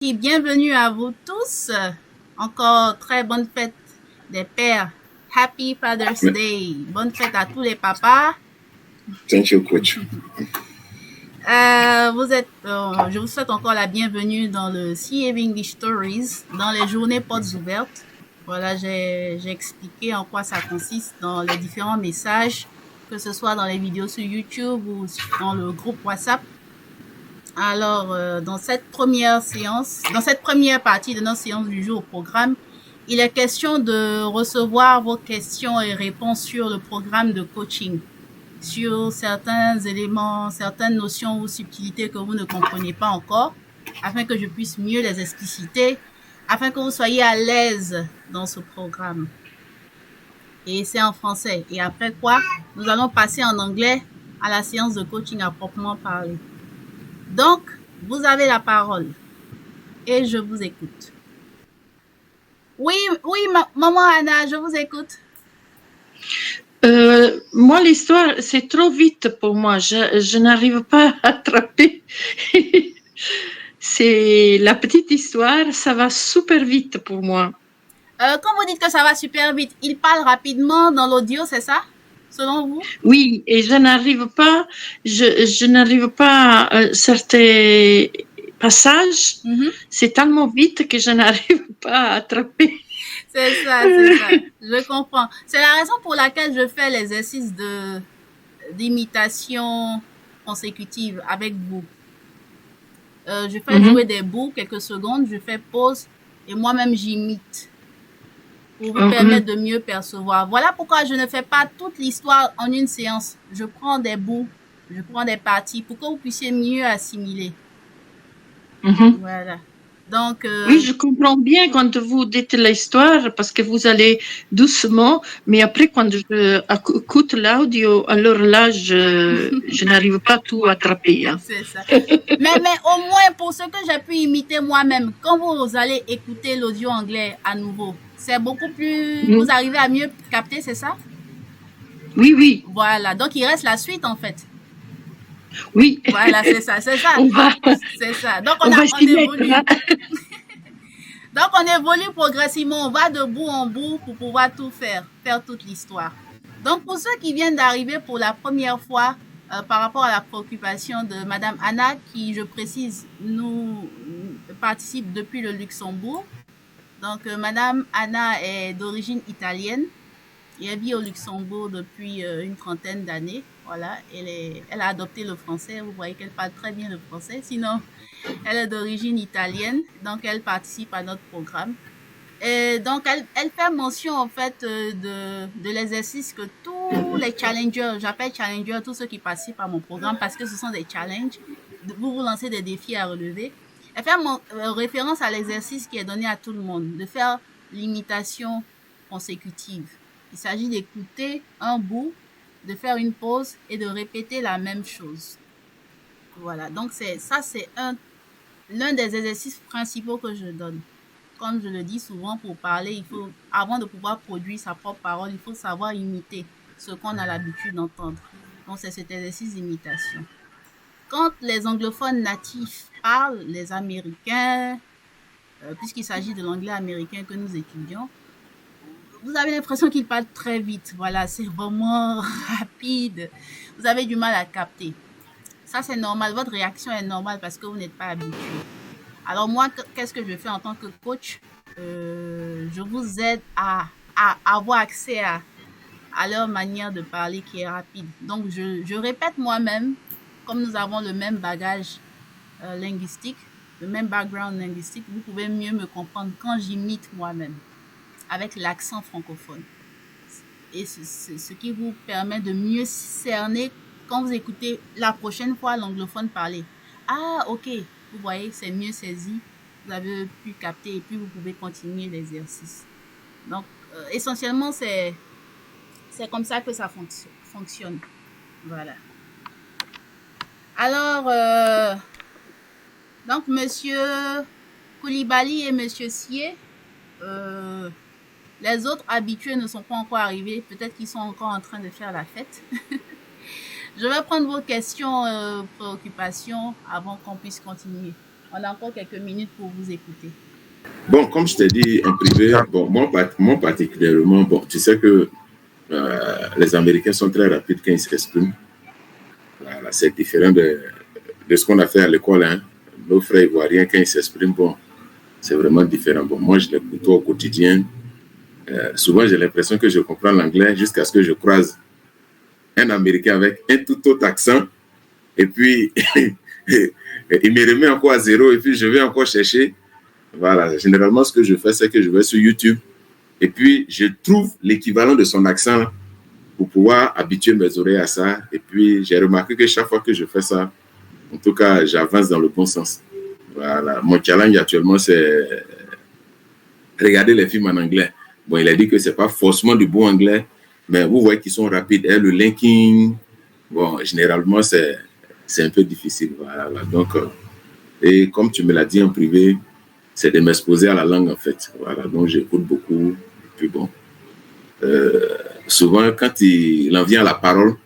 Et bienvenue à vous tous. Encore très bonne fête des pères. Happy Father's Day. Bonne fête à tous les papas. Thank you, coach. Je vous souhaite encore la bienvenue dans le CEAV English Stories, dans les journées portes ouvertes. Voilà, j'ai expliqué en quoi ça consiste dans les différents messages, que ce soit dans les vidéos sur YouTube ou dans le groupe WhatsApp. Alors, dans cette première partie de notre séance du jour au programme, il est question de recevoir vos questions et réponses sur le programme de coaching, sur certains éléments, certaines notions ou subtilités que vous ne comprenez pas encore, afin que je puisse mieux les expliciter, afin que vous soyez à l'aise dans ce programme. Et c'est en français. Et après quoi, nous allons passer en anglais à la séance de coaching à proprement parler. Donc, vous avez la parole et je vous écoute. Oui, maman Anna, je vous écoute. Moi, l'histoire, c'est trop vite pour moi. Je n'arrive pas à attraper. C'est la petite histoire, ça va super vite pour moi. Quand vous dites que ça va super vite, il parle rapidement dans l'audio, c'est ça, selon vous? Oui, et je n'arrive pas à certains passages. C'est tellement vite que je n'arrive pas à attraper. C'est ça, je comprends. C'est la raison pour laquelle je fais l'exercice d'imitation consécutive avec vous. Je fais jouer des bouts quelques secondes, je fais pause et moi-même j'imite pour vous permettre de mieux percevoir. Voilà pourquoi je ne fais pas toute l'histoire en une séance. Je prends des bouts, je prends des parties pour que vous puissiez mieux assimiler. Voilà. Donc, oui, je comprends bien quand vous dites l'histoire parce que vous allez doucement, mais après quand je écoute l'audio, alors là, je n'arrive pas à tout attraper. Hein. C'est ça. mais au moins, pour ce que j'ai pu imiter moi-même, quand vous allez écouter l'audio anglais à nouveau, c'est beaucoup plus... Vous arrivez à mieux capter, c'est ça? Oui, oui. Voilà. Donc, il reste la suite, en fait. Oui. Voilà, c'est ça. C'est ça. Donc, on évolue. Donc, on évolue progressivement. On va de bout en bout pour pouvoir tout faire toute l'histoire. Donc, pour ceux qui viennent d'arriver pour la première fois, par rapport à la préoccupation de Madame Anna, qui, je précise, nous participe depuis le Luxembourg. Donc, Madame Anna est d'origine italienne et elle vit au Luxembourg depuis une trentaine d'années. Voilà, elle a adopté le français. Vous voyez qu'elle parle très bien le français. Sinon, elle est d'origine italienne, donc elle participe à notre programme. Et donc, elle fait mention, en fait, de l'exercice que tous les challengers, j'appelle challengers tous ceux qui participent à mon programme parce que ce sont des challenges, vous vous lancez des défis à relever. Elle fait référence à l'exercice qui est donné à tout le monde, de faire l'imitation consécutive. Il s'agit d'écouter un bout, de faire une pause et de répéter la même chose. Voilà, donc c'est l'un des exercices principaux que je donne. Comme je le dis souvent, pour parler, avant de pouvoir produire sa propre parole, il faut savoir imiter ce qu'on a l'habitude d'entendre. Donc, c'est cet exercice d'imitation. Quand les anglophones natifs parlent, les Américains, puisqu'il s'agit de l'anglais américain que nous étudions, vous avez l'impression qu'ils parlent très vite. Voilà, c'est vraiment rapide. Vous avez du mal à capter. Ça, c'est normal. Votre réaction est normale parce que vous n'êtes pas habitué. Alors moi, qu'est-ce que je fais en tant que coach? Je vous aide à avoir accès à leur manière de parler qui est rapide. Donc, je répète moi-même, comme nous avons le même bagage linguistique, le même background linguistique, vous pouvez mieux me comprendre quand j'imite moi-même, avec l'accent francophone. Et c'est ce qui vous permet de mieux cerner quand vous écoutez la prochaine fois l'anglophone parler. Ah, ok. Vous voyez, c'est mieux saisi, vous avez pu capter et puis vous pouvez continuer l'exercice. Donc, essentiellement, c'est comme ça que ça fonctionne. Voilà. Alors, donc, Monsieur Koulibaly et Monsieur Sié, les autres habitués ne sont pas encore arrivés. Peut-être qu'ils sont encore en train de faire la fête. Je vais prendre vos questions, préoccupations avant qu'on puisse continuer. On a encore quelques minutes pour vous écouter. Bon, comme je t'ai dit en privé, bon, moi particulièrement, bon, tu sais que les Américains sont très rapides quand ils s'expriment. Voilà, c'est différent de ce qu'on a fait à l'école. Hein. Nos frères ivoiriens, quand ils s'expriment, bon, c'est vraiment différent. Bon, moi, je les côtoie au quotidien. Souvent, j'ai l'impression que je comprends l'anglais jusqu'à ce que je croise un Américain avec un tout autre accent. Et puis, il me remet encore à zéro et puis je vais encore chercher. Voilà, généralement, ce que je fais, c'est que je vais sur YouTube et puis je trouve l'équivalent de son accent pour pouvoir habituer mes oreilles à ça. Et puis, j'ai remarqué que chaque fois que je fais ça, en tout cas, j'avance dans le bon sens. Voilà, mon challenge actuellement, c'est regarder les films en anglais. Bon, il a dit que ce n'est pas forcément du bon anglais, mais vous voyez qu'ils sont rapides. Et le linking, bon, généralement, c'est un peu difficile. Voilà, donc, et comme tu me l'as dit en privé, c'est de m'exposer à la langue, en fait. Voilà, donc j'écoute beaucoup. Et puis bon, souvent, quand il en vient à la parole,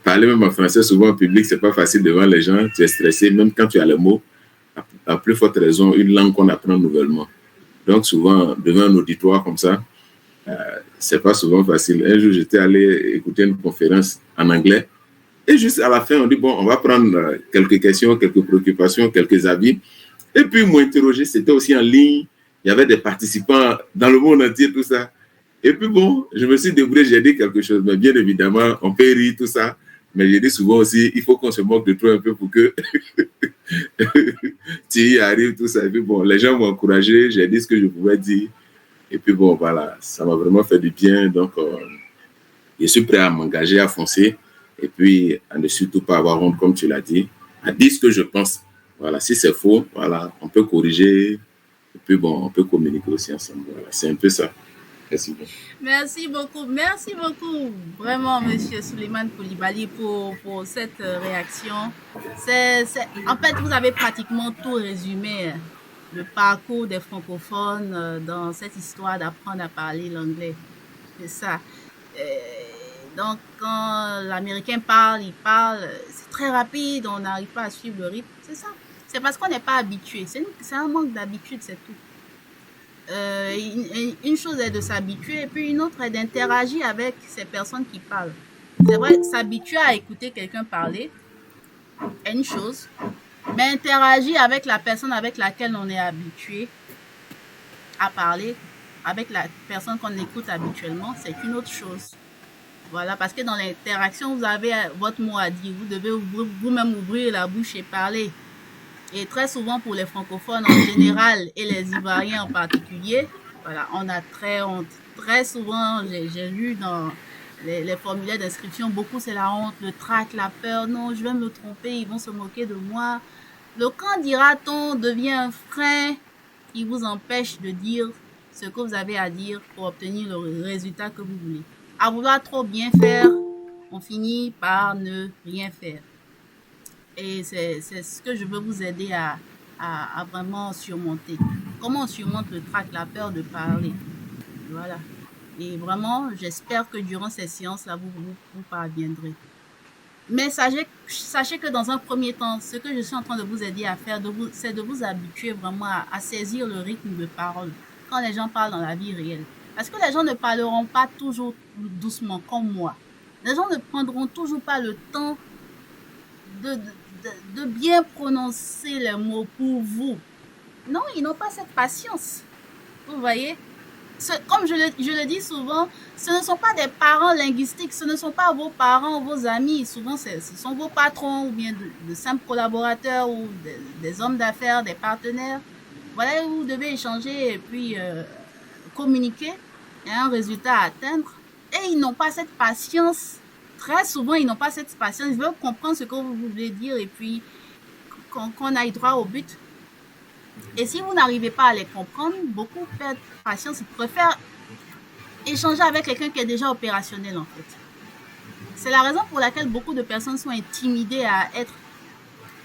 parler même en français, souvent en public, c'est pas facile devant les gens. Tu es stressé, même quand tu as les mots. À plus forte raison, une langue qu'on apprend nouvellement. Donc, souvent, devant un auditoire comme ça, c'est pas souvent facile. Un jour, j'étais allé écouter une conférence en anglais. Et juste à la fin, on dit, bon, on va prendre quelques questions, quelques préoccupations, quelques avis. Et puis, m'interroger, c'était aussi en ligne. Il y avait des participants dans le monde entier, tout ça. Et puis, bon, je me suis débrouillé, j'ai dit quelque chose. Mais bien évidemment, on peut rire, tout ça. Mais j'ai dit souvent aussi, il faut qu'on se moque de toi un peu pour que tu y arrives, tout ça. Et puis, bon, les gens m'ont encouragé, j'ai dit ce que je pouvais dire. Et puis, bon, voilà, ça m'a vraiment fait du bien. Donc, je suis prêt à m'engager, à foncer. Et puis, à ne surtout pas avoir honte, comme tu l'as dit, à dire ce que je pense. Voilà, si c'est faux, voilà, on peut corriger. Et puis, bon, on peut communiquer aussi ensemble. Voilà, c'est un peu ça. Merci beaucoup. Merci beaucoup, vraiment, Monsieur Souleymane Coulibaly, pour cette réaction. En fait, vous avez pratiquement tout résumé, le parcours des francophones dans cette histoire d'apprendre à parler l'anglais. C'est ça. Donc, quand l'Américain parle, c'est très rapide, on n'arrive pas à suivre le rythme. C'est ça. C'est parce qu'on n'est pas habitué. C'est un manque d'habitude, c'est tout. Une chose est de s'habituer et puis une autre est d'interagir avec ces personnes qui parlent. C'est vrai, s'habituer à écouter quelqu'un parler est une chose, mais interagir avec la personne avec laquelle on est habitué à parler, avec la personne qu'on écoute habituellement, c'est une autre chose. Voilà, parce que dans l'interaction, vous avez votre mot à dire. Vous devez vous-même ouvrir la bouche et parler. Et très souvent pour les francophones en général et les Ivoiriens en particulier, voilà, on a très honte. Très souvent, j'ai lu dans les formulaires d'inscription, beaucoup c'est la honte, le trac, la peur. Non, je vais me tromper, ils vont se moquer de moi. Le quand dira-t-on devient un frein qui vous empêche de dire ce que vous avez à dire pour obtenir le résultat que vous voulez. À vouloir trop bien faire, on finit par ne rien faire. Et c'est ce que je veux vous aider à vraiment surmonter. Comment on surmonte le trac, la peur de parler. Voilà. Et vraiment, j'espère que durant ces séances-là, vous parviendrez. Mais sachez que dans un premier temps, ce que je suis en train de vous aider à faire, c'est de vous habituer vraiment à saisir le rythme de parole quand les gens parlent dans la vie réelle. Parce que les gens ne parleront pas toujours doucement comme moi. Les gens ne prendront toujours pas le temps de bien prononcer les mots pour vous. Non, ils n'ont pas cette patience. Vous voyez? Comme je le dis souvent, ce ne sont pas des parents linguistiques, ce ne sont pas vos parents, vos amis. Souvent, ce sont vos patrons ou bien de simples collaborateurs ou des hommes d'affaires, des partenaires. Voilà, vous devez échanger et puis communiquer et un résultat à atteindre. Et ils n'ont pas cette patience. Très souvent, ils n'ont pas cette patience. Ils veulent comprendre ce que vous voulez dire et puis qu'on aille droit au but. Et si vous n'arrivez pas à les comprendre, beaucoup perdent patience. Ils préfèrent échanger avec quelqu'un qui est déjà opérationnel en fait. C'est la raison pour laquelle beaucoup de personnes sont intimidées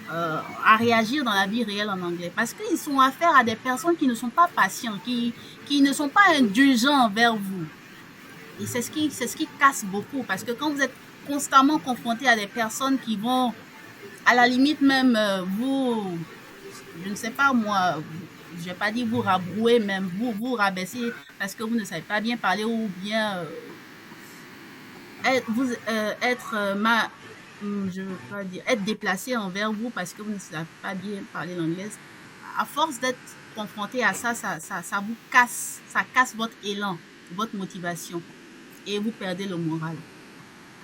à réagir dans la vie réelle en anglais. Parce qu'ils sont affaire à des personnes qui ne sont pas patientes, qui ne sont pas indulgents envers vous. Et c'est ce qui casse beaucoup. Parce que quand vous êtes constamment confronté à des personnes qui vont, à la limite même, vous je ne sais pas moi, je vais pas dire vous rabrouer, même vous rabaisser parce que vous ne savez pas bien parler ou bien je veux pas dire, être déplacé envers vous parce que vous ne savez pas bien parler l'anglais. À force d'être confronté à ça, ça vous casse, ça casse votre élan, votre motivation et vous perdez le moral.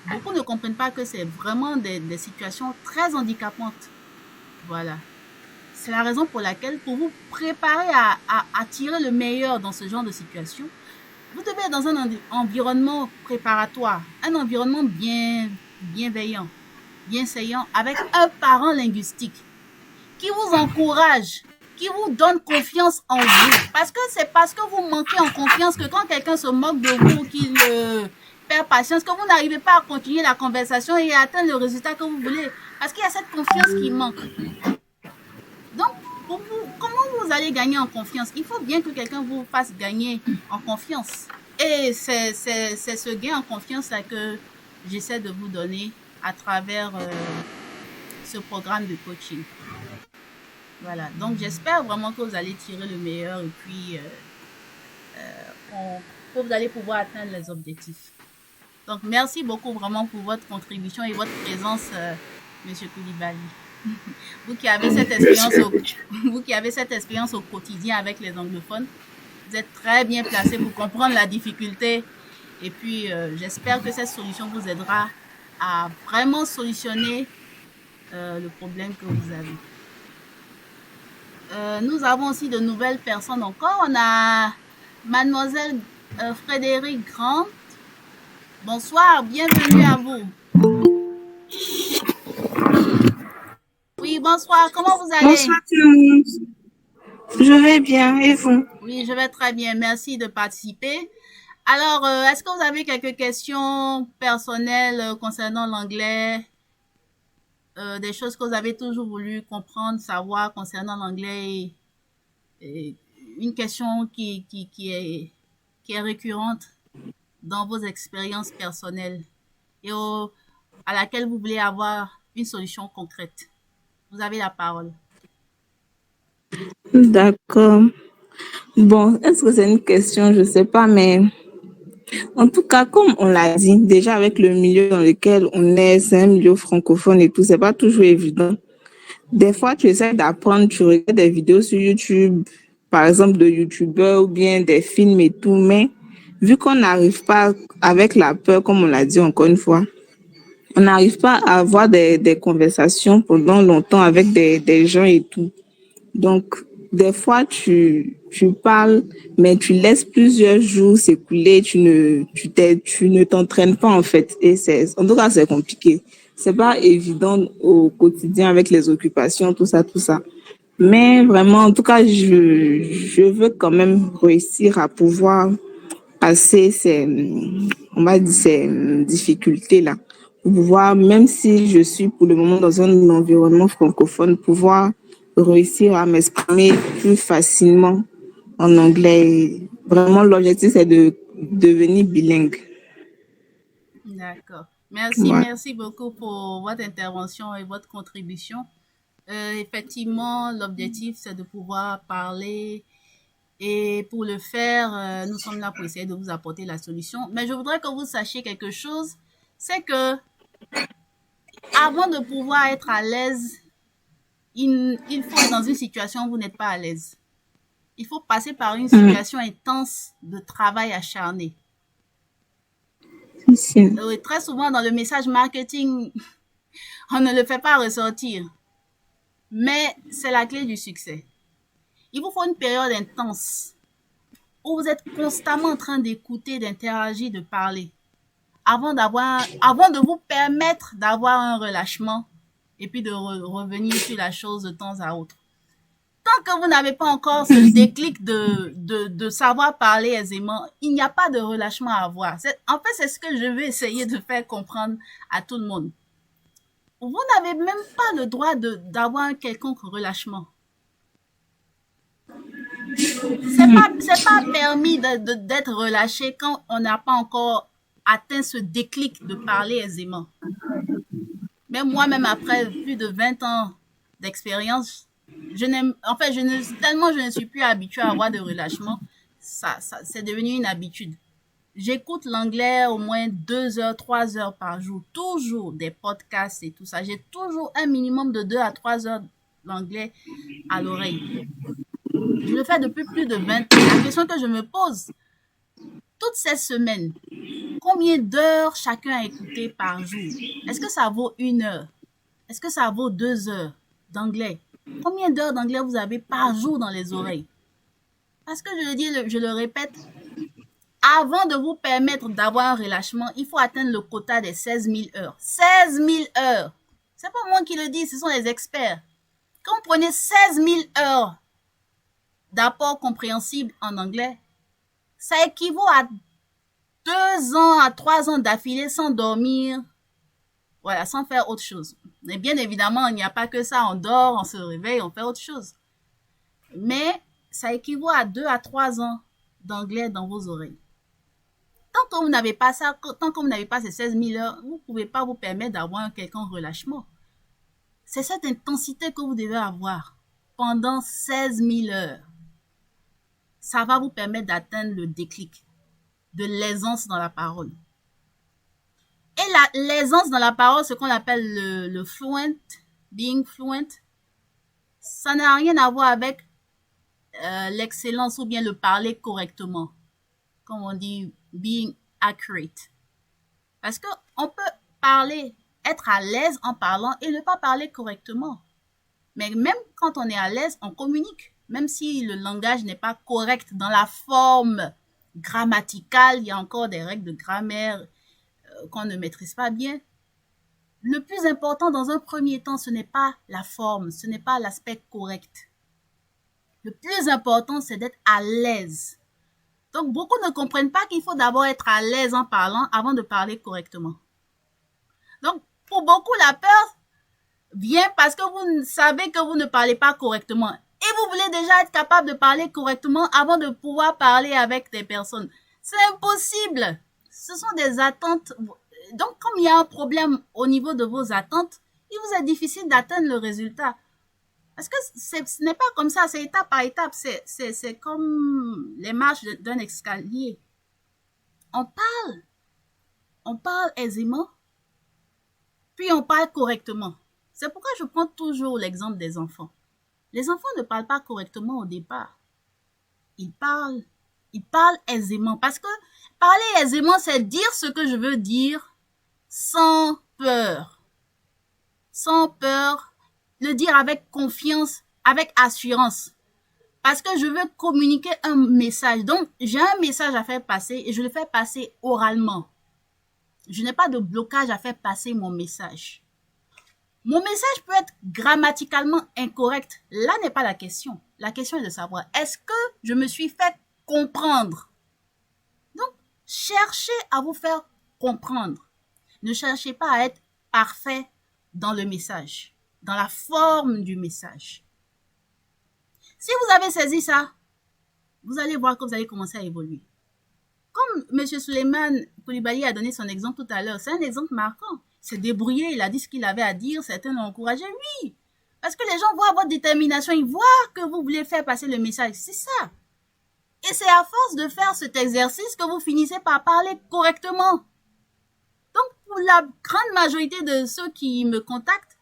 Beaucoup ne comprennent pas que c'est vraiment des situations très handicapantes. Voilà. C'est la raison pour laquelle, pour vous préparer à tirer le meilleur dans ce genre de situation, vous devez être dans un environnement préparatoire, un environnement bienveillant, bienséant, avec un parent linguistique qui vous encourage, qui vous donne confiance en vous. Parce que c'est parce que vous manquez en confiance que quand quelqu'un se moque de vous, qu'il perd patience, que vous n'arrivez pas à continuer la conversation et à atteindre le résultat que vous voulez. Parce qu'il y a cette confiance qui manque. Donc, pour vous, comment vous allez gagner en confiance? Il faut bien que quelqu'un vous fasse gagner en confiance. Et c'est ce gain en confiance-là que j'essaie de vous donner à travers ce programme de coaching. Voilà, donc j'espère vraiment que vous allez tirer le meilleur et puis que vous allez pouvoir atteindre les objectifs. Donc merci beaucoup vraiment pour votre contribution et votre présence, Monsieur Koulibaly. Vous qui avez cette expérience au quotidien avec les anglophones, vous êtes très bien placé pour comprendre la difficulté. Et puis, j'espère que cette solution vous aidera à vraiment solutionner le problème que vous avez. Nous avons aussi de nouvelles personnes encore. On a Mademoiselle Frédéric Grant. Bonsoir, bienvenue à vous. Oui, bonsoir, comment vous allez? Bonsoir tout le monde. Je vais bien, et vous? Oui, je vais très bien, merci de participer. Alors, est-ce que vous avez quelques questions personnelles concernant l'anglais? Des choses que vous avez toujours voulu comprendre, savoir concernant l'anglais? Une question qui est récurrente dans vos expériences personnelles et à laquelle vous voulez avoir une solution concrète. Vous avez la parole. D'accord. Bon, est-ce que c'est une question? Je ne sais pas, mais en tout cas, comme on l'a dit, déjà avec le milieu dans lequel on est, c'est un milieu francophone et tout, c'est pas toujours évident. Des fois, tu essaies d'apprendre, tu regardes des vidéos sur YouTube, par exemple de YouTubeurs ou bien des films et tout, mais vu qu'on n'arrive pas avec la peur, comme on l'a dit encore une fois, on n'arrive pas à avoir des conversations pendant longtemps avec des gens et tout. Donc, des fois, tu parles, mais tu laisses plusieurs jours s'écouler, tu ne t'entraînes pas, en fait. Et en tout cas, c'est compliqué. C'est pas évident au quotidien avec les occupations, tout ça, tout ça. Mais vraiment, en tout cas, je veux quand même réussir à pouvoir passer on va dire, ces difficultés-là. Pour pouvoir, même si je suis pour le moment dans un environnement francophone, pouvoir réussir à m'exprimer plus facilement en anglais. Vraiment, l'objectif, c'est de devenir bilingue. D'accord. Merci, Ouais. merci beaucoup pour votre intervention et votre contribution. Effectivement, l'objectif, c'est de pouvoir parler et pour le faire, nous sommes là pour essayer de vous apporter la solution. Mais je voudrais que vous sachiez quelque chose, c'est que avant de pouvoir être à l'aise, il faut être dans une situation où vous n'êtes pas à l'aise. Il faut passer par une situation intense de travail acharné. Très souvent, dans le message marketing, on ne le fait pas ressortir. Mais c'est la clé du succès. Il vous faut une période intense où vous êtes constamment en train d'écouter, d'interagir, de parler, avant de vous permettre d'avoir un relâchement et puis de revenir sur la chose de temps à autre. Tant que vous n'avez pas encore ce déclic de savoir parler aisément, il n'y a pas de relâchement à avoir. En fait, c'est ce que je vais essayer de faire comprendre à tout le monde. Vous n'avez même pas le droit d'avoir un quelconque relâchement. C'est pas permis d'être relâché quand on n'a pas encore atteint ce déclic de parler aisément. Mais moi-même, après plus de 20 ans d'expérience, tellement je ne suis plus habituée à avoir de relâchement, ça c'est devenu une habitude. J'écoute l'anglais au moins 2 heures, 3 heures par jour, toujours des podcasts et tout ça. J'ai toujours un minimum de 2 à 3 heures d'anglais à l'oreille. Je le fais depuis plus de 20 ans. La question que je me pose, toutes ces semaines, combien d'heures chacun a écouté par jour? Est-ce que ça vaut 1 heure? Est-ce que ça vaut 2 heures d'anglais? Combien d'heures d'anglais vous avez par jour dans les oreilles? Parce que je le dis, je le répète, avant de vous permettre d'avoir un relâchement, il faut atteindre le quota des 16 000 heures. 16 000 heures! C'est pas moi qui le dis, ce sont les experts. Quand vous prenez 16 000 heures d'apport compréhensible en anglais, ça équivaut à 2 ans à 3 ans d'affilée sans dormir, voilà, sans faire autre chose. Mais bien évidemment, il n'y a pas que ça, on dort, on se réveille, on fait autre chose. Mais ça équivaut à 2 à 3 ans d'anglais dans vos oreilles. Tant que vous n'avez pas ça, tant que vous n'avez pas ces 16 000 heures, vous ne pouvez pas vous permettre d'avoir un quelconque relâchement. C'est cette intensité que vous devez avoir pendant 16 000 heures. Ça va vous permettre d'atteindre le déclic, de l'aisance dans la parole. Et l'aisance dans la parole, ce qu'on appelle le fluent, being fluent, ça n'a rien à voir avec l'excellence ou bien le parler correctement. Comme on dit, being accurate. Parce qu'on peut parler, être à l'aise en parlant et ne pas parler correctement. Mais même quand on est à l'aise, on communique. Même si le langage n'est pas correct dans la forme grammaticale, il y a encore des règles de grammaire qu'on ne maîtrise pas bien. Le plus important dans un premier temps, ce n'est pas la forme, ce n'est pas l'aspect correct. Le plus important, c'est d'être à l'aise. Donc, beaucoup ne comprennent pas qu'il faut d'abord être à l'aise en parlant avant de parler correctement. Donc, pour beaucoup, la peur vient parce que vous savez que vous ne parlez pas correctement. Et vous voulez déjà être capable de parler correctement avant de pouvoir parler avec des personnes. C'est impossible. Ce sont des attentes. Donc, comme il y a un problème au niveau de vos attentes, il vous est difficile d'atteindre le résultat. Parce que ce n'est pas comme ça, c'est étape par étape. C'est comme les marches d'un escalier. On parle aisément, puis on parle correctement. C'est pourquoi je prends toujours l'exemple des enfants. Les enfants ne parlent pas correctement au départ. Ils parlent aisément. Parce que parler aisément, c'est dire ce que je veux dire sans peur. Sans peur. Le dire avec confiance, avec assurance. Parce que je veux communiquer un message. Donc, j'ai un message à faire passer et je le fais passer oralement. Je n'ai pas de blocage à faire passer mon message. Mon message peut être grammaticalement incorrect. Là n'est pas la question. La question est de savoir, est-ce que je me suis fait comprendre? Donc, cherchez à vous faire comprendre. Ne cherchez pas à être parfait dans le message, dans la forme du message. Si vous avez saisi ça, vous allez voir que vous allez commencer à évoluer. Comme M. Suleiman Koulibaly a donné son exemple tout à l'heure, c'est un exemple marquant. Il s'est débrouillé, il a dit ce qu'il avait à dire, certains l'ont encouragé, oui. Parce que les gens voient votre détermination, ils voient que vous voulez faire passer le message, c'est ça. Et c'est à force de faire cet exercice que vous finissez par parler correctement. Donc, pour la grande majorité de ceux qui me contactent,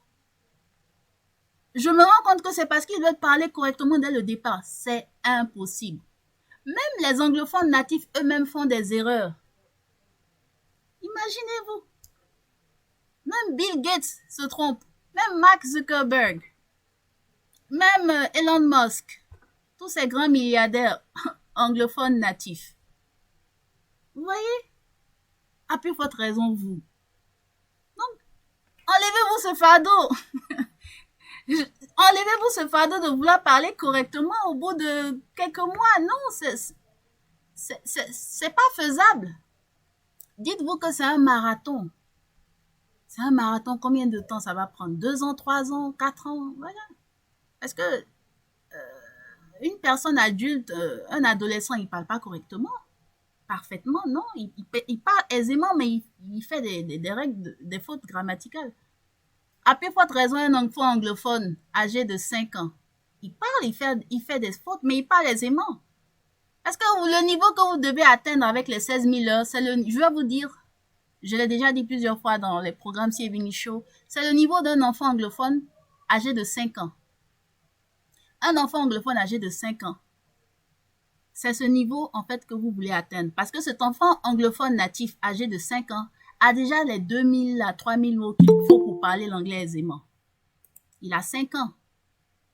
je me rends compte que c'est parce qu'ils veulent parler correctement dès le départ. C'est impossible. Même les anglophones natifs eux-mêmes font des erreurs. Imaginez-vous. Même Bill Gates se trompe. Même Mark Zuckerberg. Même Elon Musk. Tous ces grands milliardaires anglophones natifs. Vous voyez? À plus forte raison, vous. Donc, enlevez-vous ce fardeau. Enlevez-vous ce fardeau de vouloir parler correctement au bout de quelques mois. Non, c'est pas faisable. Dites-vous que c'est un marathon. C'est un marathon. Combien de temps ça va prendre? 2 ans, 3 ans, 4 ans? Voilà. Parce que une personne adulte, un adolescent, il parle pas correctement. Parfaitement, non. Il parle aisément, mais il fait des règles, des fautes grammaticales. À plus forte raison, un enfant anglophone âgé de 5 ans Il parle, il fait des fautes, mais il parle aisément. Parce que le niveau que vous devez atteindre avec les 16 000 heures, je vais vous dire, je l'ai déjà dit plusieurs fois dans les programmes CEAV English Show, c'est le niveau d'un enfant anglophone âgé de 5 ans. Un enfant anglophone âgé de 5 ans. C'est ce niveau, en fait, que vous voulez atteindre. Parce que cet enfant anglophone natif âgé de 5 ans a déjà les 2000 à 3000 mots qu'il faut pour parler l'anglais aisément. Il a 5 ans,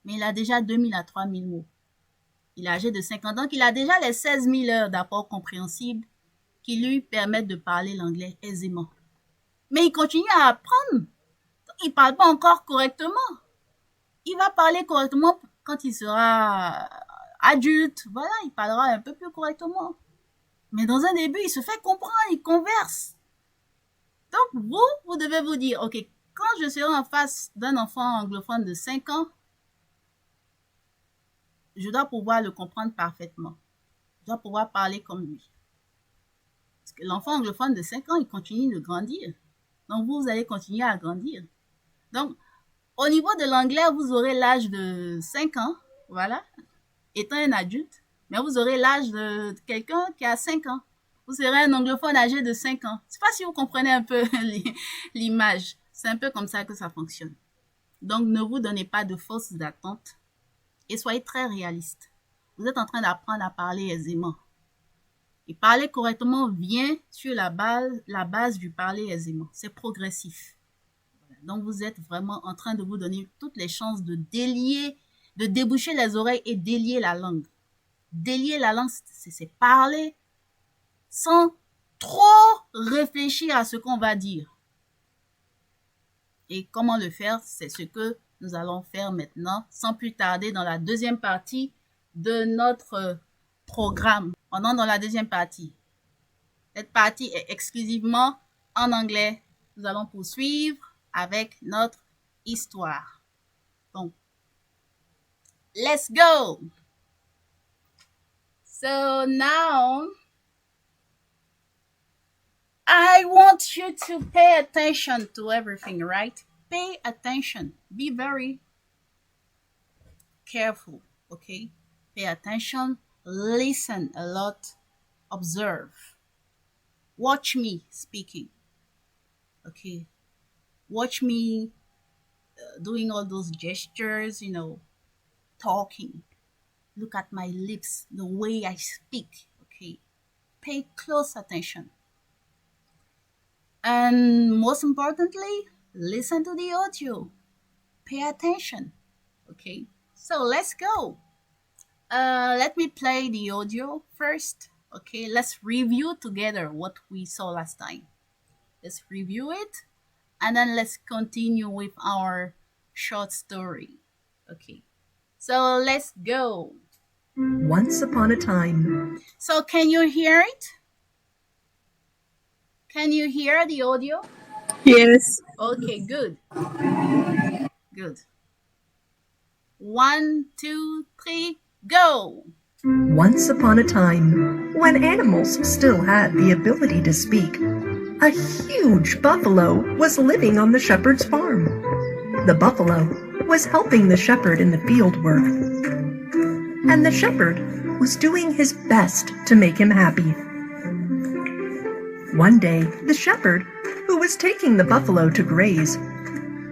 mais il a déjà 2000 à 3000 mots. Il est âgé de 5 ans, donc il a déjà les 16 000 heures d'apport compréhensible qui lui permettent de parler l'anglais aisément. Mais il continue à apprendre. Il ne parle pas encore correctement. Il va parler correctement quand il sera adulte. Voilà, il parlera un peu plus correctement. Mais dans un début, il se fait comprendre, il converse. Donc, vous devez vous dire, OK, quand je serai en face d'un enfant anglophone de 5 ans, je dois pouvoir le comprendre parfaitement. Je dois pouvoir parler comme lui. Parce que l'enfant anglophone de 5 ans, il continue de grandir. Donc, vous allez continuer à grandir. Donc, au niveau de l'anglais, vous aurez l'âge de 5 ans, voilà, étant un adulte, mais vous aurez l'âge de quelqu'un qui a 5 ans. Vous serez un anglophone âgé de 5 ans. Je ne sais pas si vous comprenez un peu l'image. C'est un peu comme ça que ça fonctionne. Donc, ne vous donnez pas de fausses attentes et soyez très réaliste. Vous êtes en train d'apprendre à parler aisément. Et parler correctement vient sur la base du parler aisément. C'est progressif. Donc, vous êtes vraiment en train de vous donner toutes les chances de déboucher les oreilles et délier la langue. Délier la langue, c'est parler sans trop réfléchir à ce qu'on va dire. Et comment le faire, c'est ce que nous allons faire maintenant, sans plus tarder, dans la deuxième partie de notre programme. On entre dans la deuxième partie. Cette partie est exclusivement en anglais. Nous allons poursuivre avec notre histoire. Donc, let's go! So now, I want you to pay attention to everything, right? Pay attention. Be very careful, okay? Pay attention. Listen a lot. Observe. Watch me speaking, okay? Watch me doing all those gestures, talking. Look at my lips, the way I speak, okay? Pay close attention. And most importantly, listen to the audio. Pay attention, okay? So let's go. Let me play the audio first, okay? Let's review together what we saw last time. Let's review it, and then let's continue with our short story, okay? So let's go. Once upon a time. So can you hear it? Can you hear the audio? Yes. Okay, good. Good. 1, 2, 3, go. Once upon a time, when animals still had the ability to speak, a huge buffalo was living on the shepherd's farm. The buffalo was helping the shepherd in the field work, and the shepherd was doing his best to make him happy. One day, the shepherd, who was taking the buffalo to graze,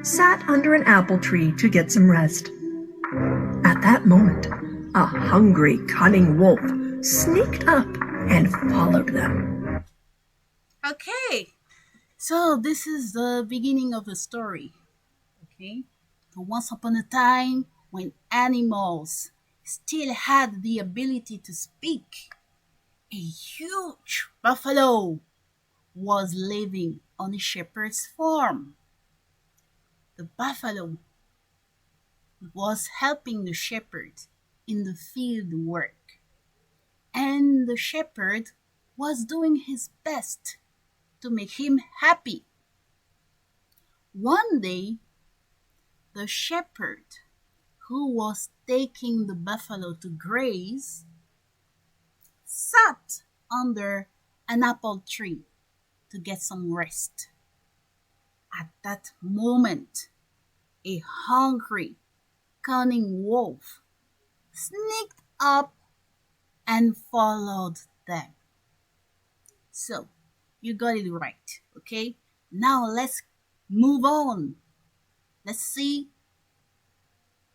sat under an apple tree to get some rest. At that moment, a hungry, cunning wolf sneaked up and followed them. Okay, so this is the beginning of the story. Okay, so once upon a time, when animals still had the ability to speak, a huge buffalo was living on a shepherd's farm. The buffalo was helping the shepherd in the field work, and the shepherd was doing his best to make him happy. One day, the shepherd who was taking the buffalo to graze sat under an apple tree to get some rest. At that moment, a hungry, cunning wolf sneaked up and followed them. So, you got it right, okay? Now let's move on. Let's see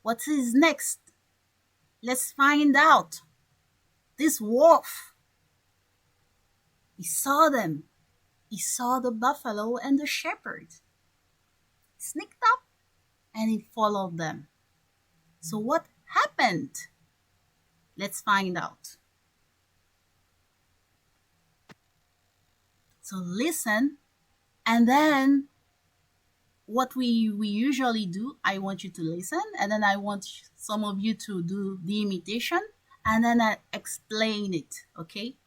what is next. Let's find out. This wolf, he saw them. He saw the buffalo and the shepherd. He sneaked up and he followed them. So what happened? Let's find out. So listen, and then what we usually do, I want you to listen, and then I want some of you to do the imitation, and then I explain it, okay?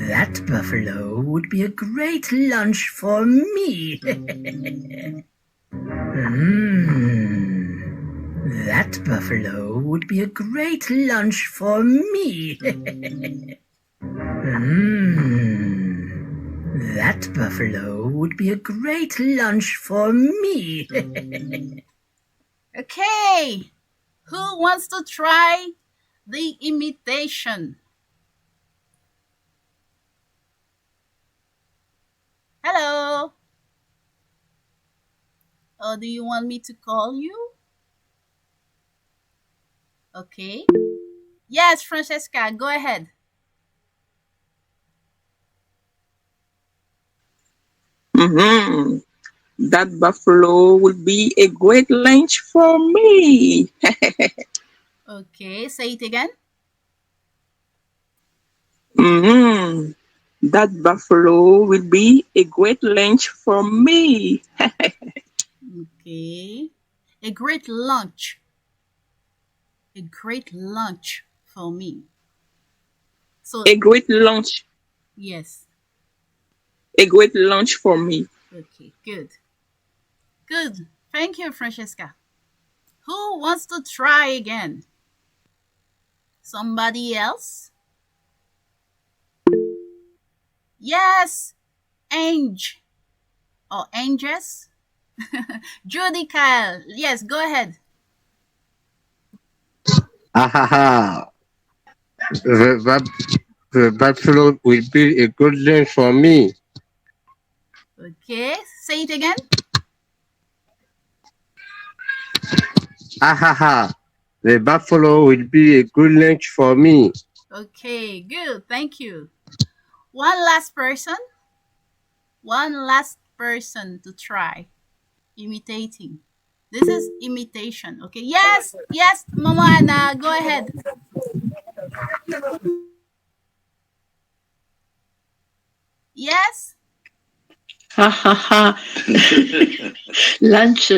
That buffalo would be a great lunch for me. That buffalo would be a great lunch for me. That buffalo would be a great lunch for me. Okay, who wants to try the imitation? Hello? Or do you want me to call you? Okay. Yes, Francesca, go ahead. That buffalo will be a great lunch for me. Okay, say it again. That buffalo will be a great lunch for me. Okay. A great lunch. A great lunch for me. So A great lunch. yes. A great lunch for me. Okay, good. Good. Thank you, Francesca. Who wants to try again? Somebody else? Yes, Ange or Anges. Judy Kyle. Yes, go ahead. The buffalo will be a good lunch for me. Okay, say it again. The buffalo will be a good lunch for me. Okay, good. Thank you. One last person. One last person to try imitating. This is imitation. Okay. Yes, yes, Mama Anna, go ahead. Yes. Lunch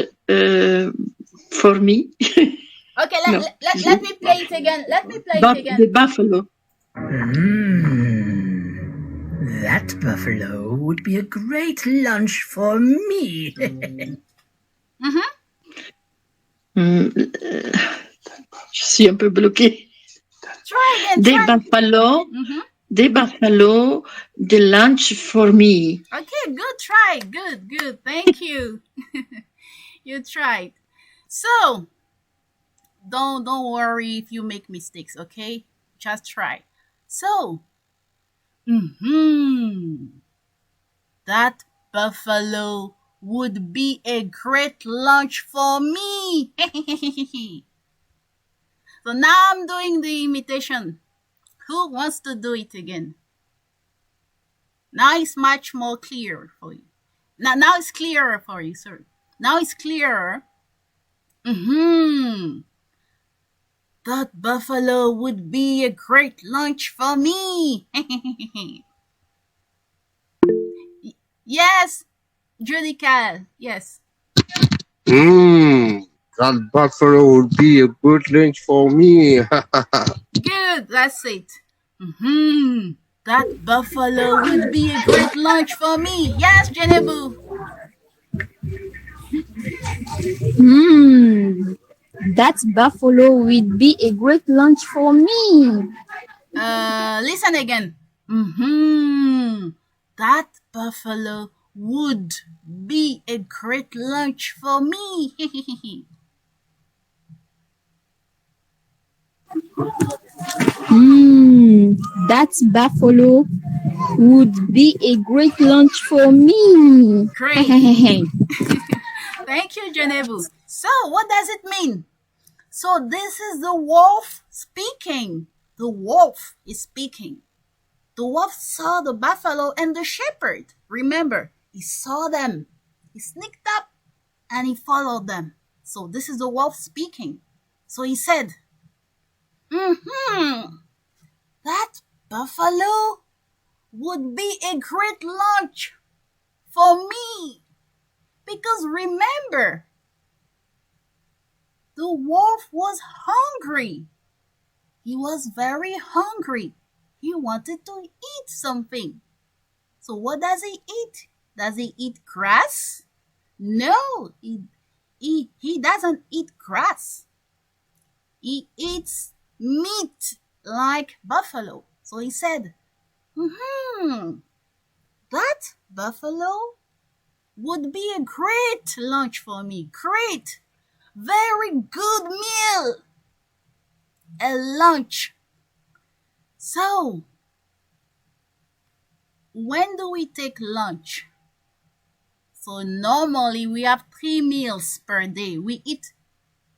for me. Okay, No. let me play it again. Let me play it again. The buffalo. That buffalo would be a great lunch for me. Je suis un peu bloquée. Try again. Des Try. buffalo. Des buffalo. The lunch for me. Okay, good try. Good, good. Thank you. You tried. So, don't worry if you make mistakes, okay? Just try. So, that buffalo would be a great lunch for me. So now I'm doing the imitation. Who wants to do it again? Now it's much more clear for you. Now it's clearer for you, sorry. Now it's clearer. That buffalo would be a great lunch for me. Yes, Judy Cal. Yes. That buffalo would be a good lunch for me. Good, that's it. That buffalo would be a great lunch for me. Yes, Genevieve. That buffalo would be a great lunch for me. Listen again. That buffalo would be a great lunch for me. That buffalo would be a great lunch for me. Great. Thank you, Genevieve. So, what does it mean? So, this is the wolf speaking. The wolf is speaking. The wolf saw the buffalo and the shepherd. Remember, he saw them. He sneaked up and he followed them. So, this is the wolf speaking. So, he said, that buffalo would be a great lunch for me. Because remember, the wolf was hungry. He was very hungry. He wanted to eat something. So what does he eat? Does he eat grass? No, he doesn't eat grass. He eats meat like buffalo. So he said, that buffalo would be a great lunch for me. Great. Very good meal. A lunch. So, when do we take lunch? So normally we have 3 meals per day. We eat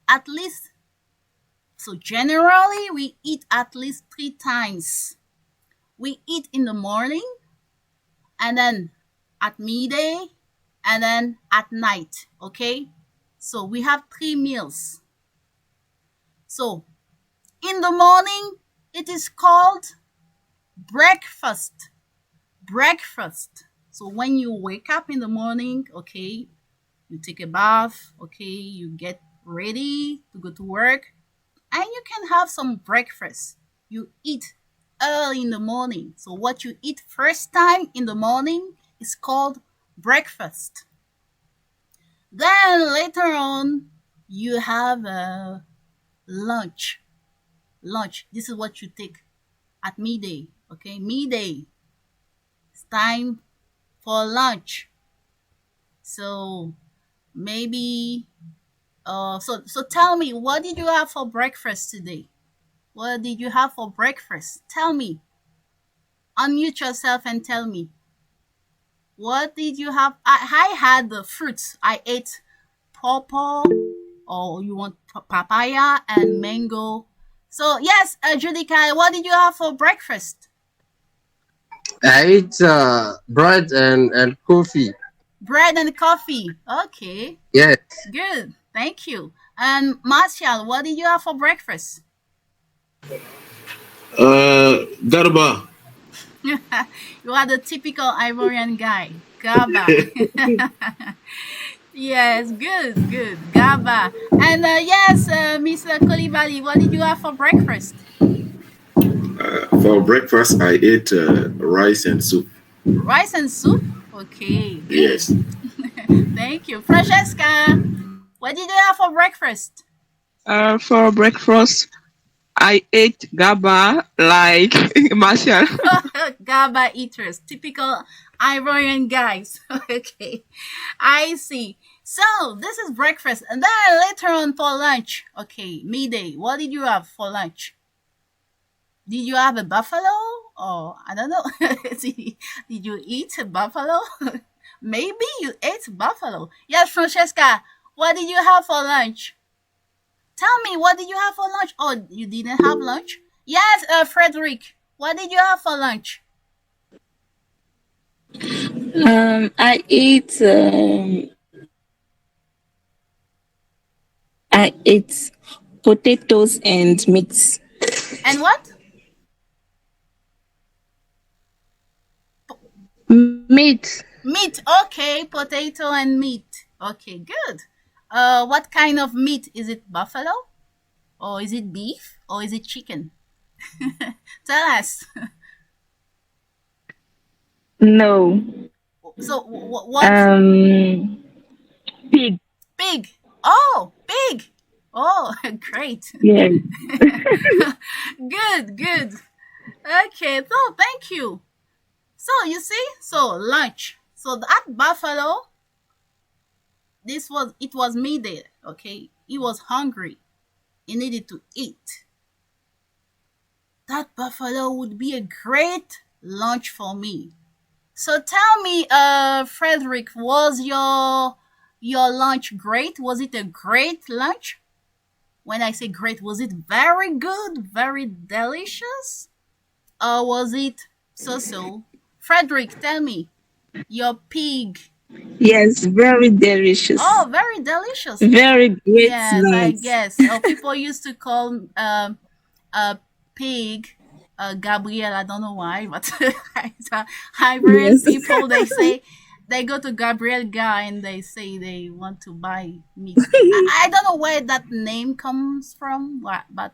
at least, so generally we eat at least 3 times. We eat in the morning, and then at midday, and then at night, okay? So we have 3 meals. So in the morning, it is called breakfast. Breakfast. So when you wake up in the morning, okay, you take a bath, okay, you get ready to go to work, and you can have some breakfast. You eat early in the morning. So what you eat first time in the morning is called breakfast. Then later on, you have a lunch. Lunch. This is what you take at midday. Okay, midday. It's time for lunch. So maybe, so tell me, what did you have for breakfast today? What did you have for breakfast? Tell me. Unmute yourself and tell me. What did you have? I had the fruits. I ate pawpaw, or you want papaya and mango. So yes, Judica, what did you have for breakfast? I eat bread and coffee. Bread and coffee. Okay. Yes. Good. Thank you. And Martial, what did you have for breakfast? Garba. You are the typical Ivorian guy. Gaba. Yes, good. Gaba. And yes, Mr. Kolibali, what did you have for breakfast? For breakfast, I ate rice and soup. Rice and soup? Okay. Good. Yes. Thank you. Francesca, what did you have for breakfast? For breakfast, I ate gaba like Marshall. Gaba eaters, typical Ivorian guys. Okay, I see. So this is breakfast, and then later on for lunch. Okay, midday. What did you have for lunch? Did you have a buffalo? Or I don't know. Did you eat a buffalo? Maybe you ate buffalo. Yes, Francesca, what did you have for lunch? Tell me, what did you have for lunch? Oh, you didn't have lunch? Yes, Frederick, what did you have for lunch? I ate potatoes and meat. And what? Meat. Meat. Okay, potato and meat. Okay, good. What kind of meat? Is it buffalo? Or is it beef? Or is it chicken? Tell us. No. So what? Pig. Pig. Oh, pig. Oh, great. Yeah. Good. Okay, so thank you. So you see, so lunch. So that buffalo, it was midday, okay? He was hungry. He needed to eat. that buffalo would be a great lunch for me. So tell me, Frederick, was your lunch great? Was it a great lunch? When I say great, was it very good, very delicious? Or was it so-so? Frederick, tell me, your pig. Yes, very delicious. Oh, very delicious. Very great Yes, I lunch. guess. People used to call a pig Gabriel. I don't know why, but I've heard Yes. people, they say they go to Gabriel guy and they say they want to buy meat. I don't know where that name comes from, but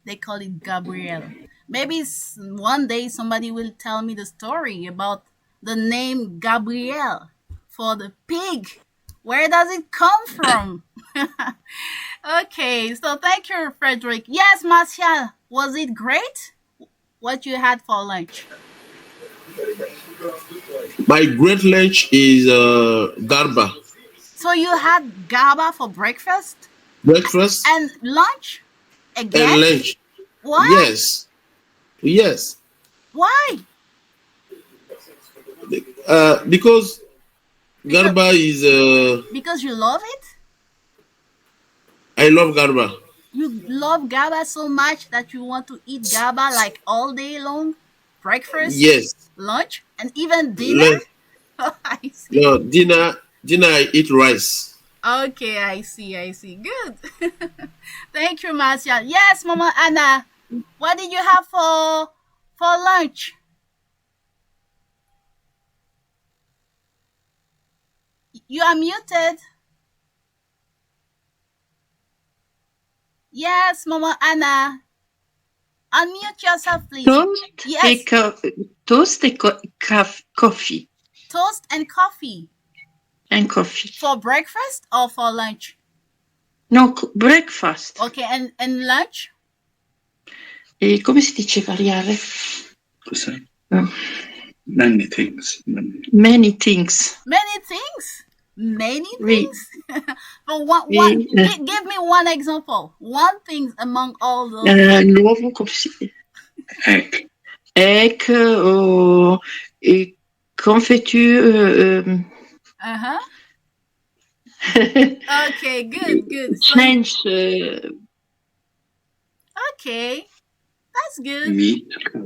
they call it Gabriel. Maybe one day somebody will tell me the story about the name Gabriel for the pig. Where does it come from? Okay, so thank you, Frederick. Yes, Martial, was it great? What you had for lunch? My great lunch is garba. So you had gaba for breakfast Breakfast and lunch again? and lunch. Why? Yes. Yes. Why? Because garba is Because you love it? I love garba. You love gaba so much that you want to eat gaba like all day long? Breakfast, Yes. lunch, and even dinner? Lunch. I see. No, dinner I eat rice. Okay, I see. Good. Thank you, Marcia. Yes, Mama Anna. What did you have for lunch? You are muted. Yes, Mama Anna. Unmute yourself, please. Toast Yes. et coffee. Toast and coffee. And coffee. For breakfast or for lunch? No, breakfast. Okay, and lunch? E come si dice variare? Cos'è? Oh. Many things. Many things. Many things? Many Oui. things? But Oui. give me one example. One thing among all those. L'uovo, come si dice? Egg. Egg, et confiture. Uh-huh. Okay, good. So, Change. okay, that's good.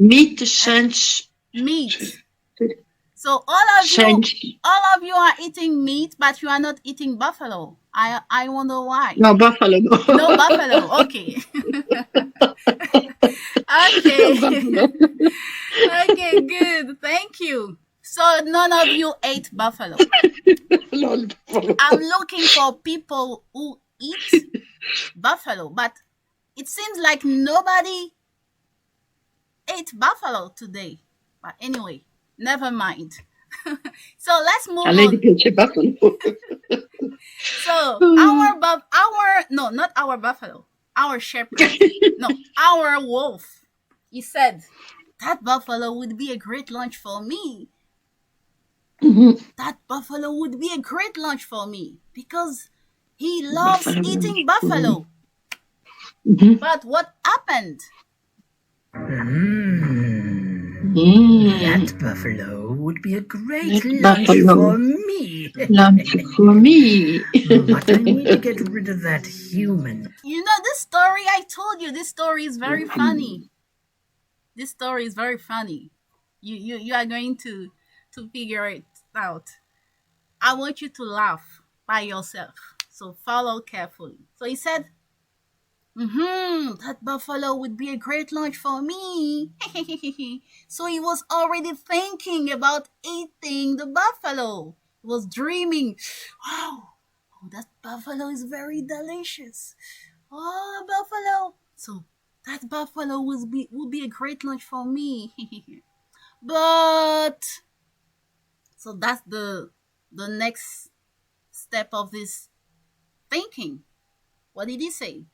Meat. Change. Meat. So all of you are eating meat, but you are not eating buffalo. I wonder why. No, buffalo. No. No buffalo. Okay. Okay. Buffalo. Okay, good. Thank you. So none of you ate buffalo. No, buffalo. I'm looking for people who eat buffalo, but it seems like nobody ate buffalo today. But anyway, never mind. So let's move A lei on. piace buffalo. So not our buffalo, our shepherd. No, our wolf. He said that buffalo would be a great lunch for me. Mhm. That buffalo would be a great lunch for me because he loves Buffalo eating lunch. buffalo. Mhm. But what happened? That buffalo would be a great That lunch buffalo. for me. Lunch for me. But I need to get rid of that human. You know, this story, I told you, this story is very funny. This story is very funny. You are going to figure it out. I want you to laugh by yourself. So follow carefully. So he said, that buffalo would be a great lunch for me. So he was already thinking about eating the buffalo. He was dreaming, wow, that buffalo is very delicious. Oh, buffalo. So that buffalo would be a great lunch for me. But so that's the next step of this thinking. What did he say?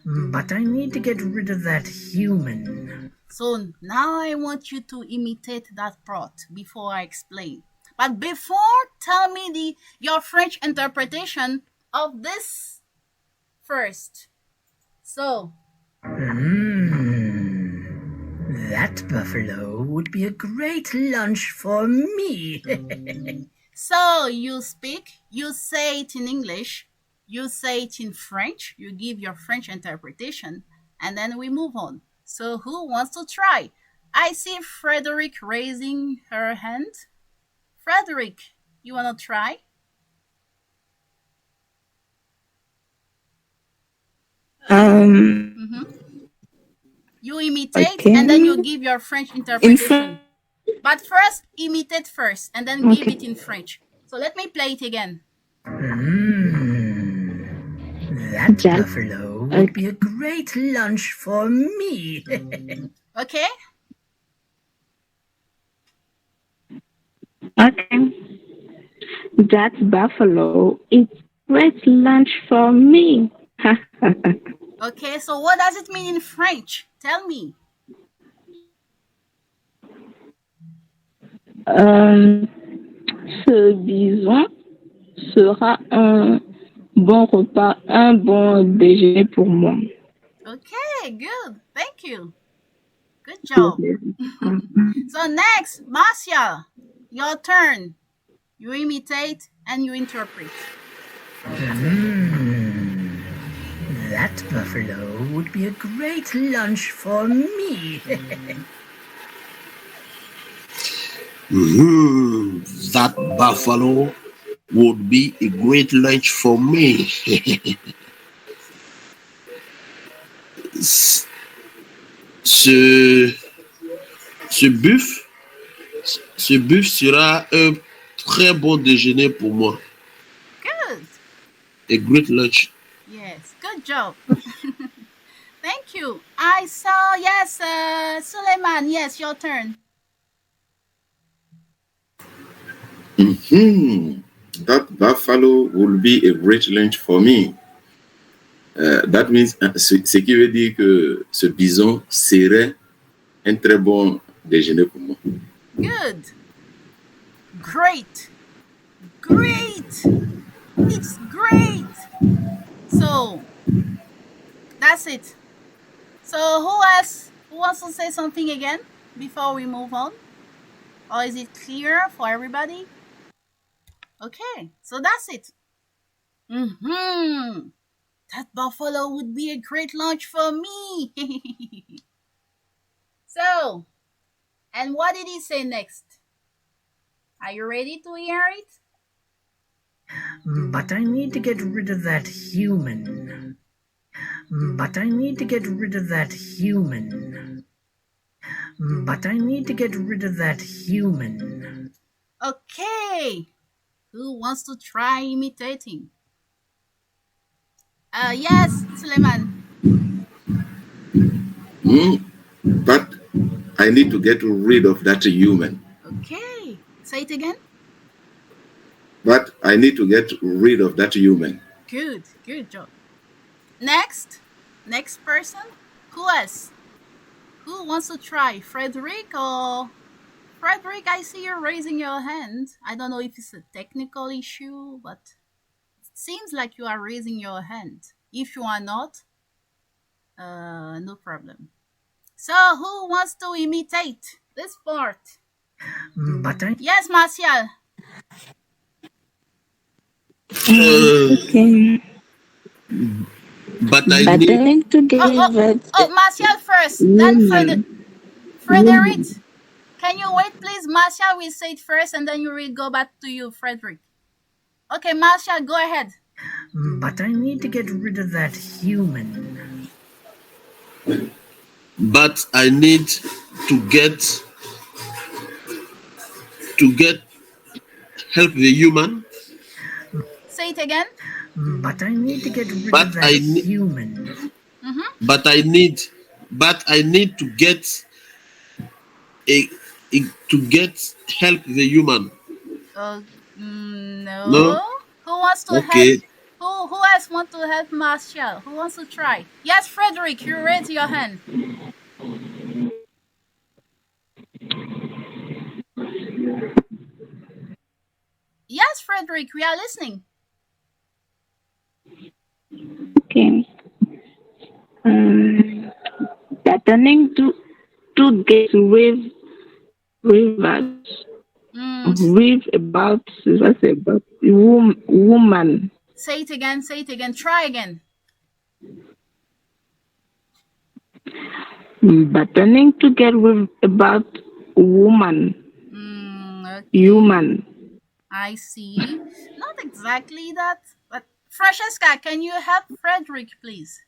But I need to get rid of that human. So now I want you to imitate that part before I explain. But before, tell me your French interpretation of this first. So, That buffalo would be a great lunch for me. So you speak, you say it in English, you say it in French, you give your French interpretation, and then we move on. So who wants to try? I see Frederick raising her hand. Frederick, you want to try? You imitate and then you give your French interpretation. But first, imitate first and then give it in French. So let me play it again. That buffalo would be a great lunch for me. Okay? Okay. That buffalo is great lunch for me. Okay, so what does it mean in French? Tell me. Ce bison sera un bon repas, un bon déjeuner pour moi. Okay, good. Thank you. Good job. So next, Marcia, your turn. You imitate and you interpret. That buffalo would be a great lunch for me. That buffalo would be a great lunch for me. Ce bœuf sera un très bon déjeuner pour moi. Good. A great lunch. Yes, good job. Thank you. I saw, yes, Suleiman, yes, your turn. That buffalo will be a great lunch for me. That means, ce qui veut dire que ce bison serait un très bon déjeuner pour moi. Good. Great. Great. It's great. So, that's it. So, who else wants to say something again before we move on? Or is it clear for everybody? Okay, so that's it. That buffalo would be a great lunch for me. So, and what did he say next? Are you ready to hear it? But I need to get rid of that human. But I need to get rid of that human. But I need to get rid of that human. Okay. Who wants to try imitating? Yes, Suleiman. But I need to get rid of that human. Okay. Say it again. But I need to get rid of that human. Good. Good job. Next person. Who else? Who wants to try? Frederick or... Frederick, I see you raising your hand. I don't know if it's a technical issue, but it seems like you are raising your hand. If you are not, no problem. So, who wants to imitate this part? Yes, Martial. Okay. But I need to get Martial first, then Frederick. Can you wait, please? Martial will say it first, and then you will go back to you, Frederick. Okay, Martial, go ahead. But I need to get rid of that human. But I need to get help the human. Say it again. But I need to get rid of that human. But I need to get help the human. No. Who wants to help? Who else want to help Martial? Who wants to try? Yes, Frederick, you raise your hand. Yes, Frederick, we are listening. Okay. That to get rid about woman. Say it again. Try again. Buttoning to get rid about woman. Okay. Human. I see. Not exactly that, but Francesca, can you help Frederick, please?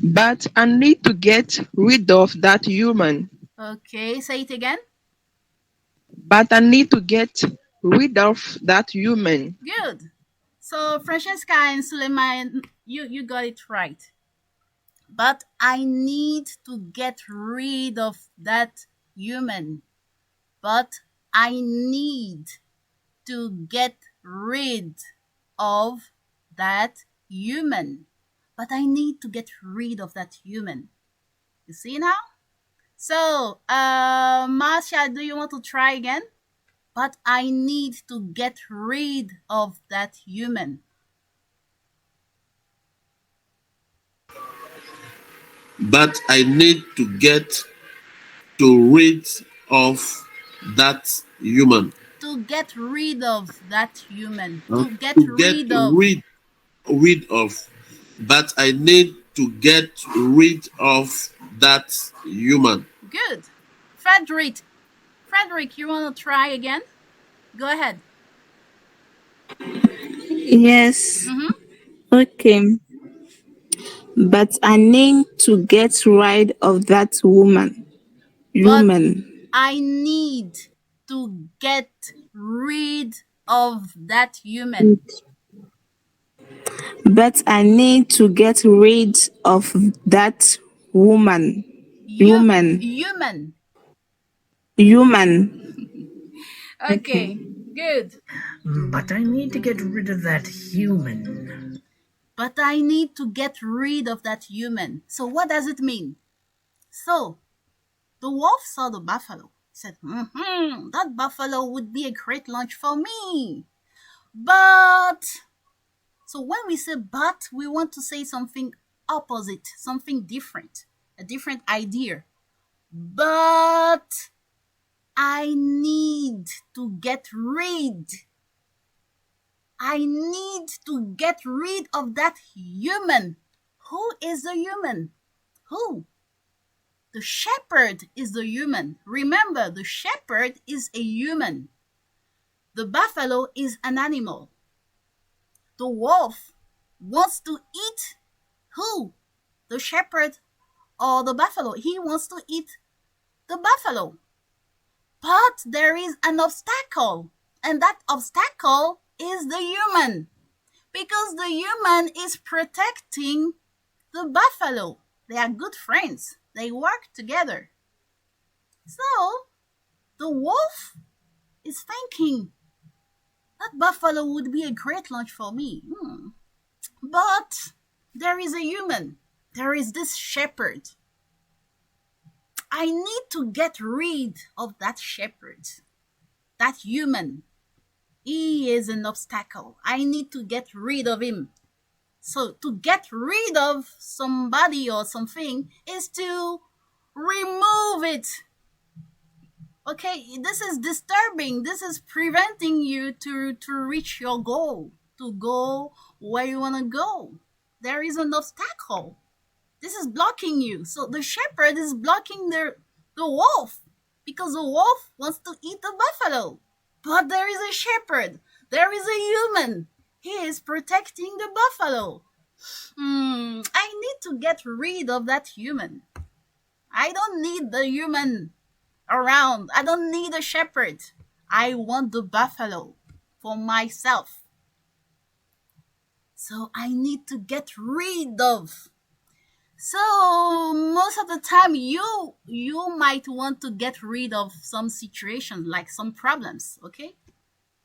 But I need to get rid of that human. Okay, say it again. But I need to get rid of that human. Good. So Francesca and Suleiman, you got it right. But I need to get rid of that human. But I need to get rid of that human. But I need to get rid of that human. You see now? So, Marcia, do you want to try again? But I need to get rid of that human. But I need to get rid of that human. To get rid of that human. Rid of. But I need to get rid of that human. Good. Frederick, you want to try again? Go ahead. Yes. Okay. But I need to get rid of that woman. Human. I need to get rid of that human. But I need to get rid of that woman. Human. Okay, good. But I need to get rid of that human. But I need to get rid of that human. So what does it mean? So, the wolf saw the buffalo. He said, that buffalo would be a great lunch for me. But, so when we say but, we want to say something opposite, something different, a different idea. But I need to get rid. I need to get rid of that human. Who is the human? Who? The shepherd is the human. Remember, the shepherd is a human. The buffalo is an animal. The wolf wants to eat who? The shepherd or the buffalo? He wants to eat the buffalo. But there is an obstacle, and that obstacle is the human, because the human is protecting the buffalo. They are good friends. They work together. So the wolf is thinking, that buffalo would be a great lunch for me. But there is a human. There is this shepherd. I need to get rid of that shepherd, that human. He is an obstacle. I need to get rid of him. So to get rid of somebody or something is to remove it. Okay, this is disturbing. This is preventing you to reach your goal, to go where you want to go. There is an obstacle. This is blocking you. So the shepherd is blocking the wolf, because the wolf wants to eat the buffalo. But there is a shepherd. There is a human. He is protecting the buffalo. I need to get rid of that human. I don't need the human around. I don't need a shepherd. I want the buffalo for myself. So I need to get rid of. So most of the time you might want to get rid of some situations, like some problems, okay?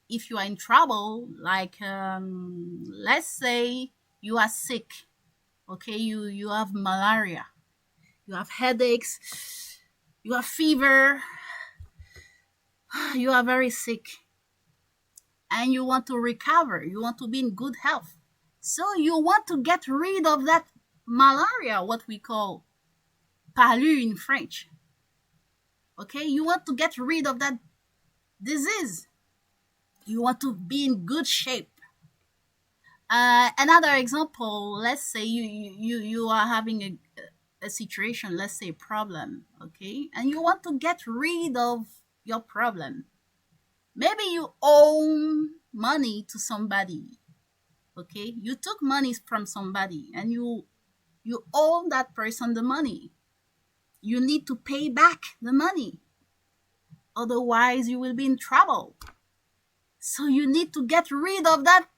If you are in trouble, like let's say you are sick, okay? You have malaria, you have headaches, you have fever, you are very sick, and you want to recover, you want to be in good health. So you want to get rid of that malaria, what we call palu in French. Okay, you want to get rid of that disease. You want to be in good shape. Another example, let's say you are having a situation, let's say a problem, okay, and you want to get rid of your problem. Maybe you owe money to somebody, okay, you took money from somebody and you owe that person the money. You need to pay back the money, otherwise you will be in trouble. So you need to get rid of that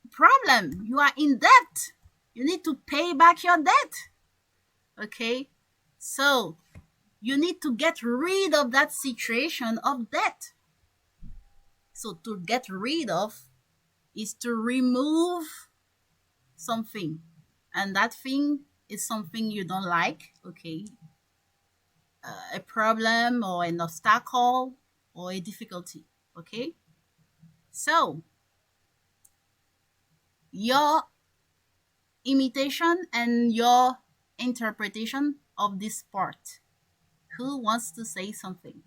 problem. You are in debt. You need to pay back your debt. Okay? So you need to get rid of that situation of debt. So to get rid of is to remove something. And that thing is something you don't like. Okay? A problem or an obstacle or a difficulty. Okay? So your imitation and your interpretation of this part. Who wants to say something?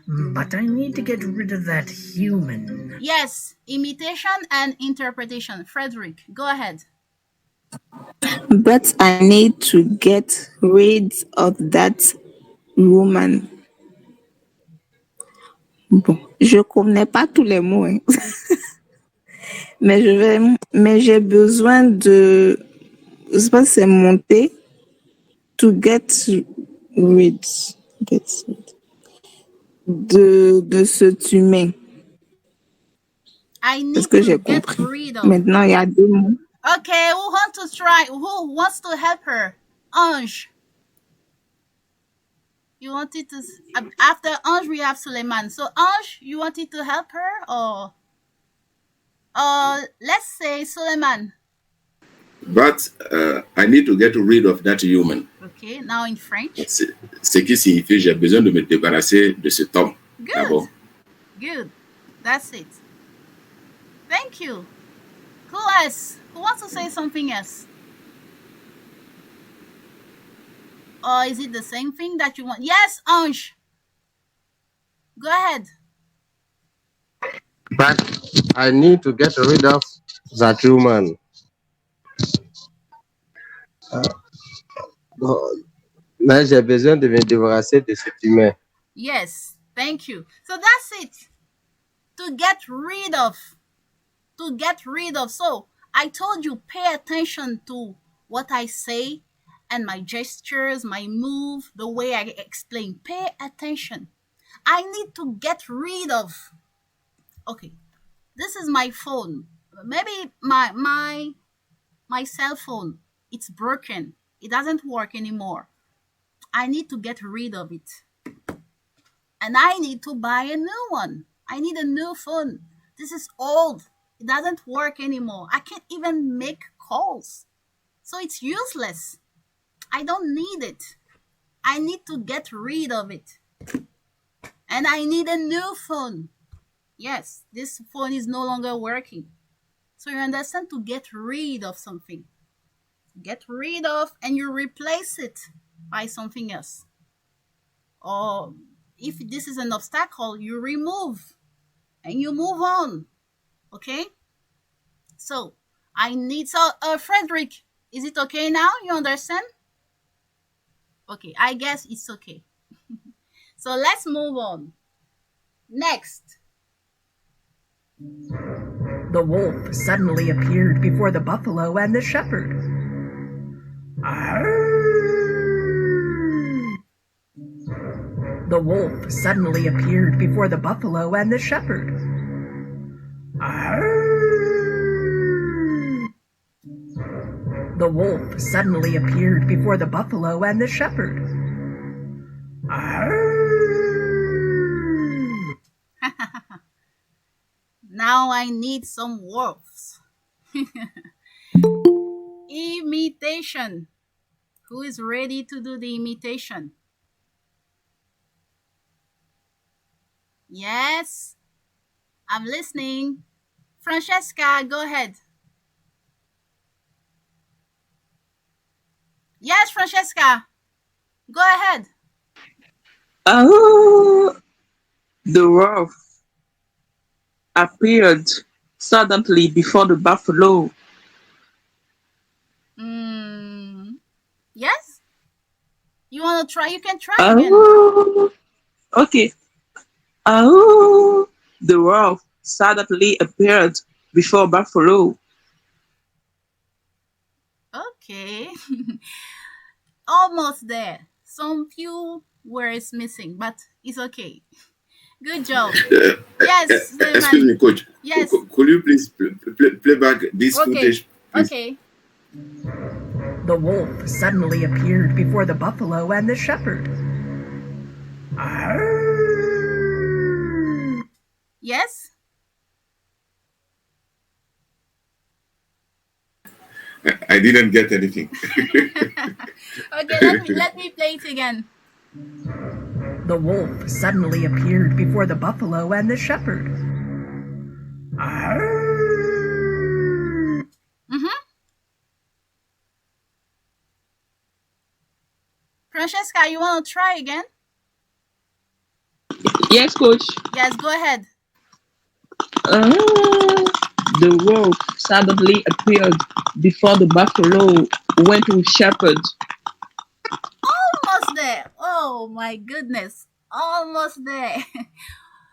But I need to get rid of that human. Yes, imitation and interpretation. Frederick, go ahead. But I need to get rid of that woman. Bon, je connais pas tous les mots, hein. mais j'ai besoin de, je sais pas si c'est monter, to get rid, de cet humain. I need Est-ce que j'ai to get compris? rid of. Maintenant, il y a deux mots. Okay, who wants to try? Who wants to help her? Ange. You wanted to, after Ange, we have Suleiman. So Ange, you wanted to help her or let's say Suleiman. But I need to get rid of that human. Okay, now in French. Ce qui signifie j'ai besoin de me débarrasser de cet homme. Good. D'abord. Good. That's it. Thank you. Who else? Who wants to say something else? Or is it the same thing that you want? Yes, Ange. Go ahead. But I need to get rid of that woman. Mais j'ai besoin de me débarrasser de cet humain. Yes, thank you. So that's it. To get rid of. To get rid of. So I told you, pay attention to what I say and my gestures, my move, the way I explain. Pay attention. I need to get rid of. Okay, this is my phone. Maybe my cell phone, it's broken. It doesn't work anymore. I need to get rid of it. And I need to buy a new one. I need a new phone. This is old. It doesn't work anymore. I can't even make calls. So it's useless. I don't need it. I need to get rid of it. And I need a new phone. Yes, this phone is no longer working. So you understand, to get rid of something. Get rid of and you replace it by something else. Or if this is an obstacle, you remove and you move on. Okay? So I need, Frederick, is it okay now? You understand? Okay, I guess it's okay. So let's move on. Next. The wolf suddenly appeared before the buffalo and the shepherd. The wolf suddenly appeared before the buffalo and the shepherd. The wolf suddenly appeared before the buffalo and the shepherd. Now I need some wolves. Imitation. Who is ready to do the imitation? Yes, I'm listening. Francesca, go ahead. Francesca, go ahead. Oh, the wolf appeared suddenly before the buffalo. Yes? You want to try? You can try again. Oh, okay. Oh, the wolf suddenly appeared before buffalo. Okay. Almost there. Some few words missing, but it's okay. Good job. Yes. Excuse me, coach. Yes. Could you please play back this footage? Please? Okay. The wolf suddenly appeared before the buffalo and the shepherd. Yes? I didn't get anything. Okay, let me play it again. The wolf suddenly appeared before the buffalo and the shepherd. Francesca, you want to try again? Yes, coach. Yes, go ahead. The wolf suddenly appeared before the buffalo went with shepherd. Almost there. Oh my goodness. Almost there.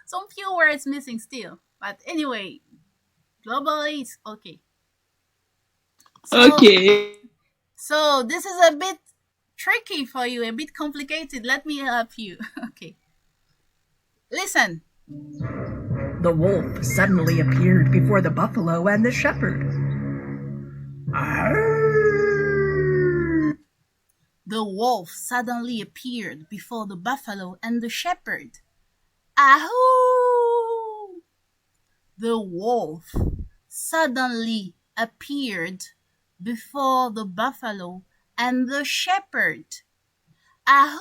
Some few words missing still. But anyway, globally it's okay. Okay. So this is a bit tricky for you, a bit complicated. Let me help you. Okay. Listen. The wolf suddenly appeared before the buffalo and the shepherd. The wolf suddenly appeared before the buffalo and the shepherd. Ahoo! The wolf suddenly appeared before the buffalo and the shepherd. Ahoo!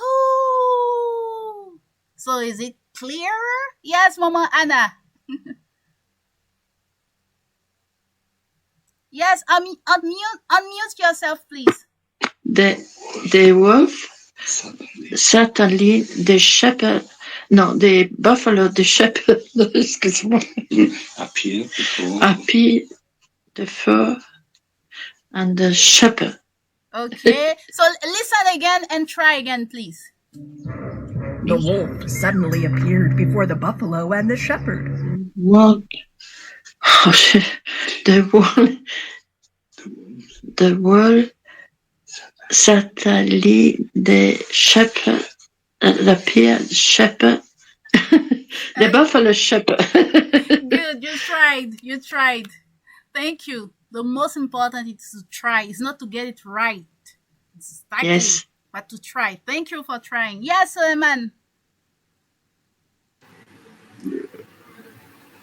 So is it clearer? Yes, Mama Anna. Yes, unmute yourself, please. The wolf suddenly the shepherd. No, the buffalo, the shepherd. Excuse-moi. Appear before and the shepherd. Okay, so listen again and try again, please. The wolf suddenly appeared before the buffalo and the shepherd. What? The wolf suddenly the shepherd appeared. Shepherd. The buffalo shepherd. Good, you tried. Thank you. The most important is to try. It's not to get it right. It's Yes. But to try. Thank you for trying. Yes, Suleiman.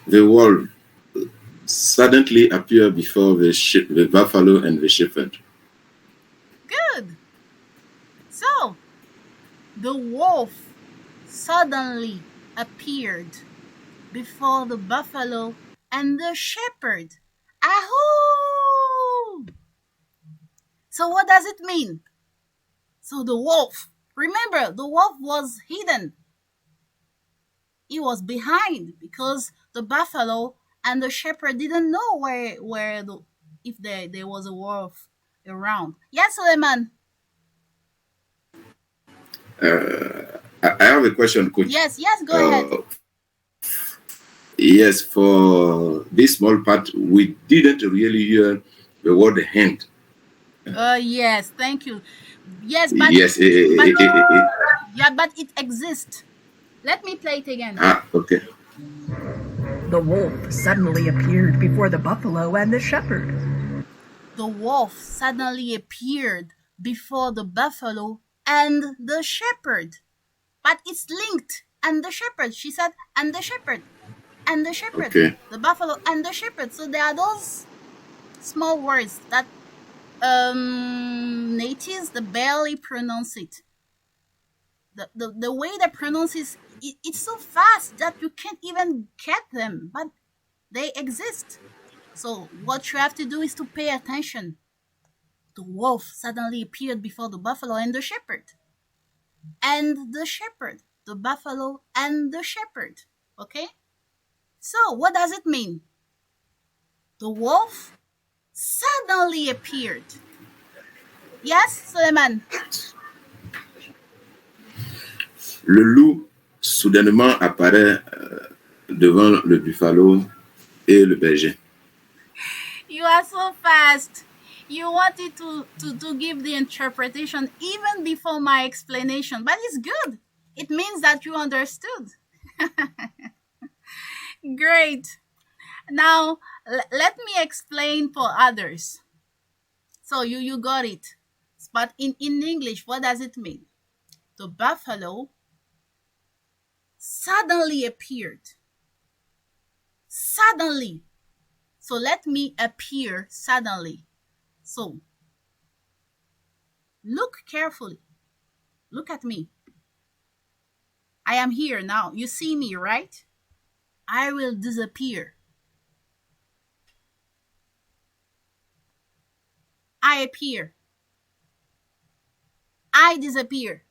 The wolf suddenly appeared before the buffalo and the shepherd. Good. So, the wolf suddenly appeared before the buffalo and the shepherd. Ahoo! So what does it mean? So the wolf, remember, the wolf was hidden. He was behind because the buffalo and the shepherd didn't know if there was a wolf around. Yes, Suleiman. I have a question, coach. Yes, go ahead. Yes, for this small part, we didn't really hear the word hand. Yes, thank you. Yes, but but it exists. Let me play it again. Okay. The wolf suddenly appeared before the buffalo and the shepherd. The wolf suddenly appeared before the buffalo and the shepherd. But it's linked. And the shepherd. She said, and the shepherd. And the shepherd. Okay. The buffalo and the shepherd. So there are those small words that natives, they barely pronounce it. The way they pronounce it, it's so fast that you can't even get them, but they exist. So what you have to do is to pay attention The wolf suddenly appeared before the buffalo and the shepherd. And the shepherd, the buffalo and the shepherd. Okay? So, what does it mean? The wolf suddenly appeared. Yes, Suleiman? Le loup soudainement apparaît devant le buffalo et le berger. You are so fast. You wanted to give the interpretation even before my explanation, but it's good. It means that you understood. Great. Now, let me explain for others. So you got it. But in English, what does it mean? The buffalo suddenly appeared. Suddenly. So let me appear suddenly. So, look carefully. Look at me. I am here now. You see me, right? I will disappear. I appear. I disappear.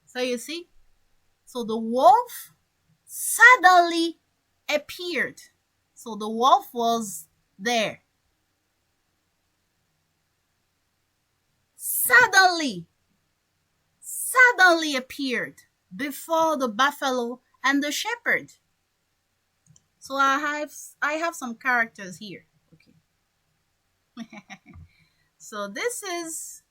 So you see? So the wolf suddenly appeared. So the wolf was there. Suddenly appeared before the buffalo and the shepherd. So I have some characters here. Okay. So this is,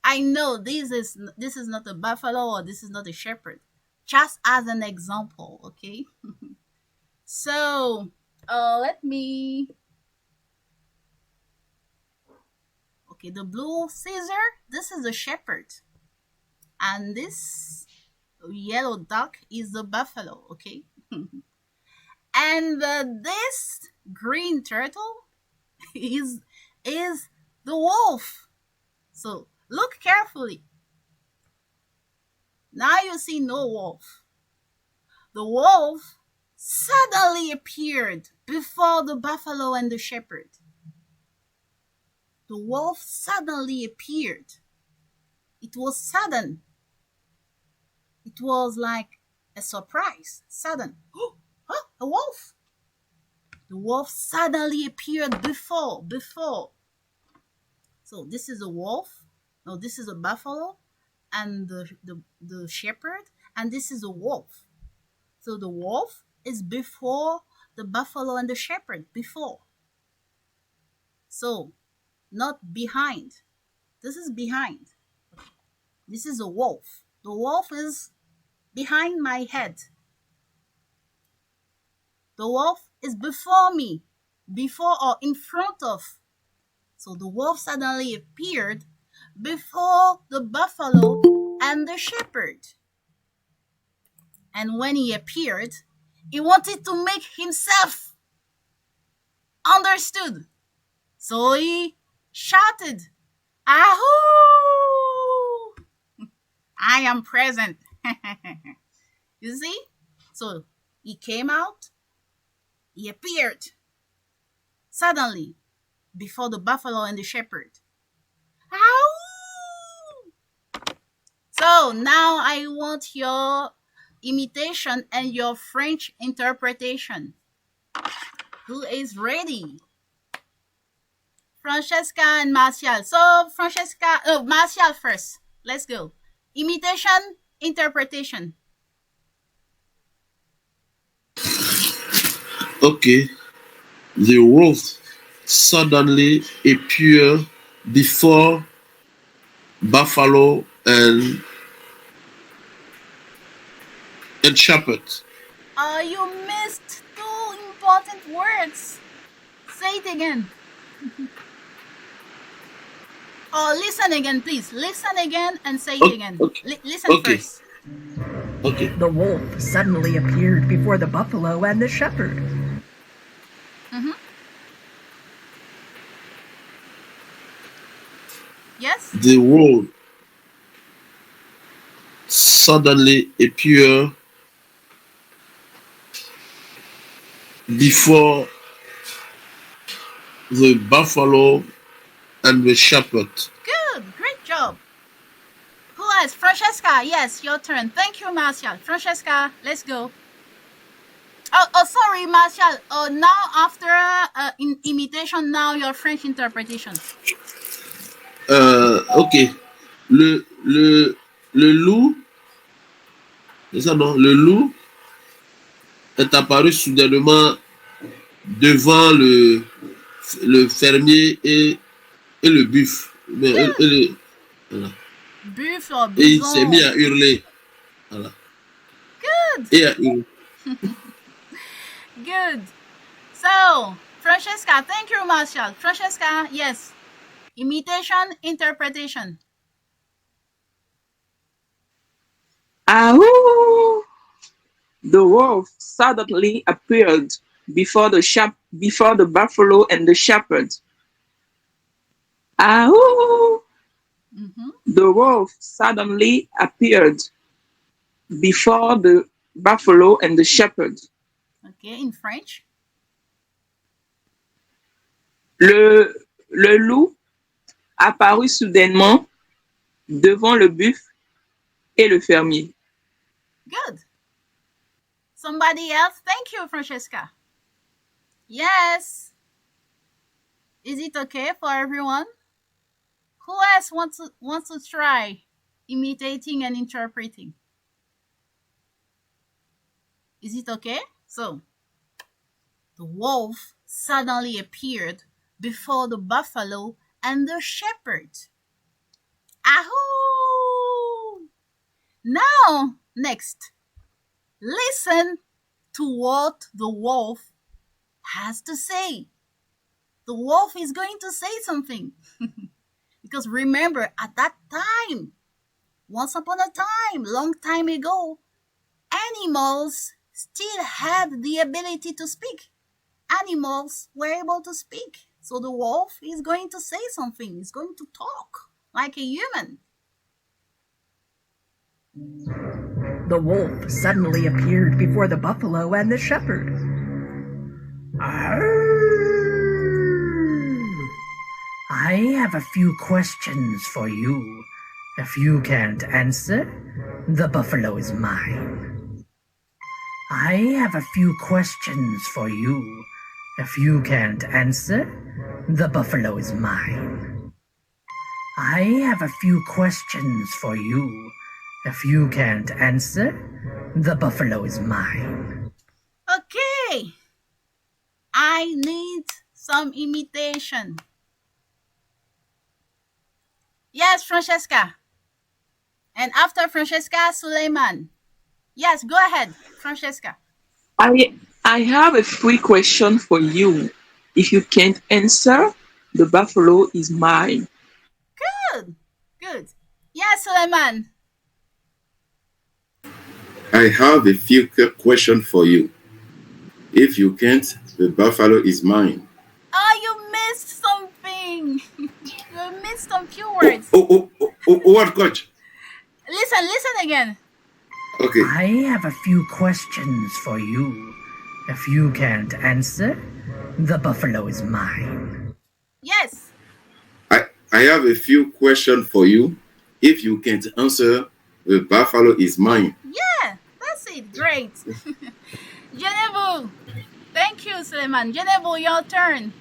I know this is not a buffalo or this is not a shepherd. Just as an example, okay? So let me. Okay, the blue Caesar, this is a shepherd. And this yellow duck is the buffalo, okay? And this green turtle is the wolf. So look carefully. Now you see no wolf. The wolf suddenly appeared before the buffalo and the shepherd. The wolf suddenly appeared. It was sudden. It was like a surprise. Sudden. Oh, a wolf. The wolf suddenly appeared before. So this is a wolf. No, this is a buffalo and the shepherd. And this is a wolf. So the wolf is before the buffalo and the shepherd. Before. So, not behind. This is behind. This is a wolf. The wolf is behind my head. The wolf is before me, before or in front of. So the wolf suddenly appeared before the buffalo and the shepherd. And when he appeared, he wanted to make himself understood. So he shouted, "Ahoo! I am present." You see? So he came out, he appeared suddenly before the buffalo and the shepherd. Ahoo! So now I want your imitation and your French interpretation. Who is ready? Francesca and Martial. So Martial first. Let's go. Imitation, interpretation. Okay. The wolf suddenly appeared before buffalo and shepherd. You missed two important words. Say it again. Oh, listen again, please. Listen again and say it again. Okay. Listen first. Okay. The wolf suddenly appeared before the buffalo and the shepherd. Mm-hmm. Yes? The wolf suddenly appeared before the buffalo and the shepherd. Good. Great job. Who else? Francesca. Yes, your turn. Thank you, Martial. Francesca, let's go. Oh, sorry, Martial. Now after imitation, now your French interpretation. Ok. Le loup, c'est ça, non? Le loup est apparu soudainement devant le fermier et le buffle. Voilà. Buffle or et il s'est mis à hurler. Voilà. Good. Et à hurler. Good. So, Francesca, thank you, Martial. Francesca, yes. Imitation, interpretation. Ahoo! The wolf suddenly appeared before the buffalo and the shepherd. Ahoo! The wolf suddenly appeared before the buffalo and the shepherd. Okay, in French. Le loup apparut soudainement devant le buffle et le fermier. Good. Somebody else? Thank you, Francesca. Yes. Is it okay for everyone? Who else wants to try imitating and interpreting? Is it okay? So, the wolf suddenly appeared before the buffalo and the shepherd. Ahoo! Now, next, listen to what the wolf has to say. The wolf is going to say something. Because remember, at that time, once upon a time, long time ago, animals still had the ability to speak. Animals were able to speak. So the wolf is going to say something. He's going to talk like a human. The wolf suddenly appeared before the buffalo and the shepherd. I have a few questions for you. If you can't answer, the buffalo is mine. I have a few questions for you. If you can't answer, the buffalo is mine. I have a few questions for you. If you can't answer, the buffalo is mine. Okay. I need some imitation. Yes, Francesca. And after Francesca, Suleiman. Yes, go ahead, Francesca. I have a free question for you. If you can't answer, the buffalo is mine. Good, good. Yes, Suleiman. I have a few questions for you. If you can't, the buffalo is mine. Oh, you missed something. You missed some few words. What, coach? Listen again. Okay. I have a few questions for you. If you can't answer, the buffalo is mine. Yes. I have a few questions for you. If you can't answer, the buffalo is mine. Yeah, that's it. Great. Genevieve. Thank you, Suleiman. Genevieve, your turn.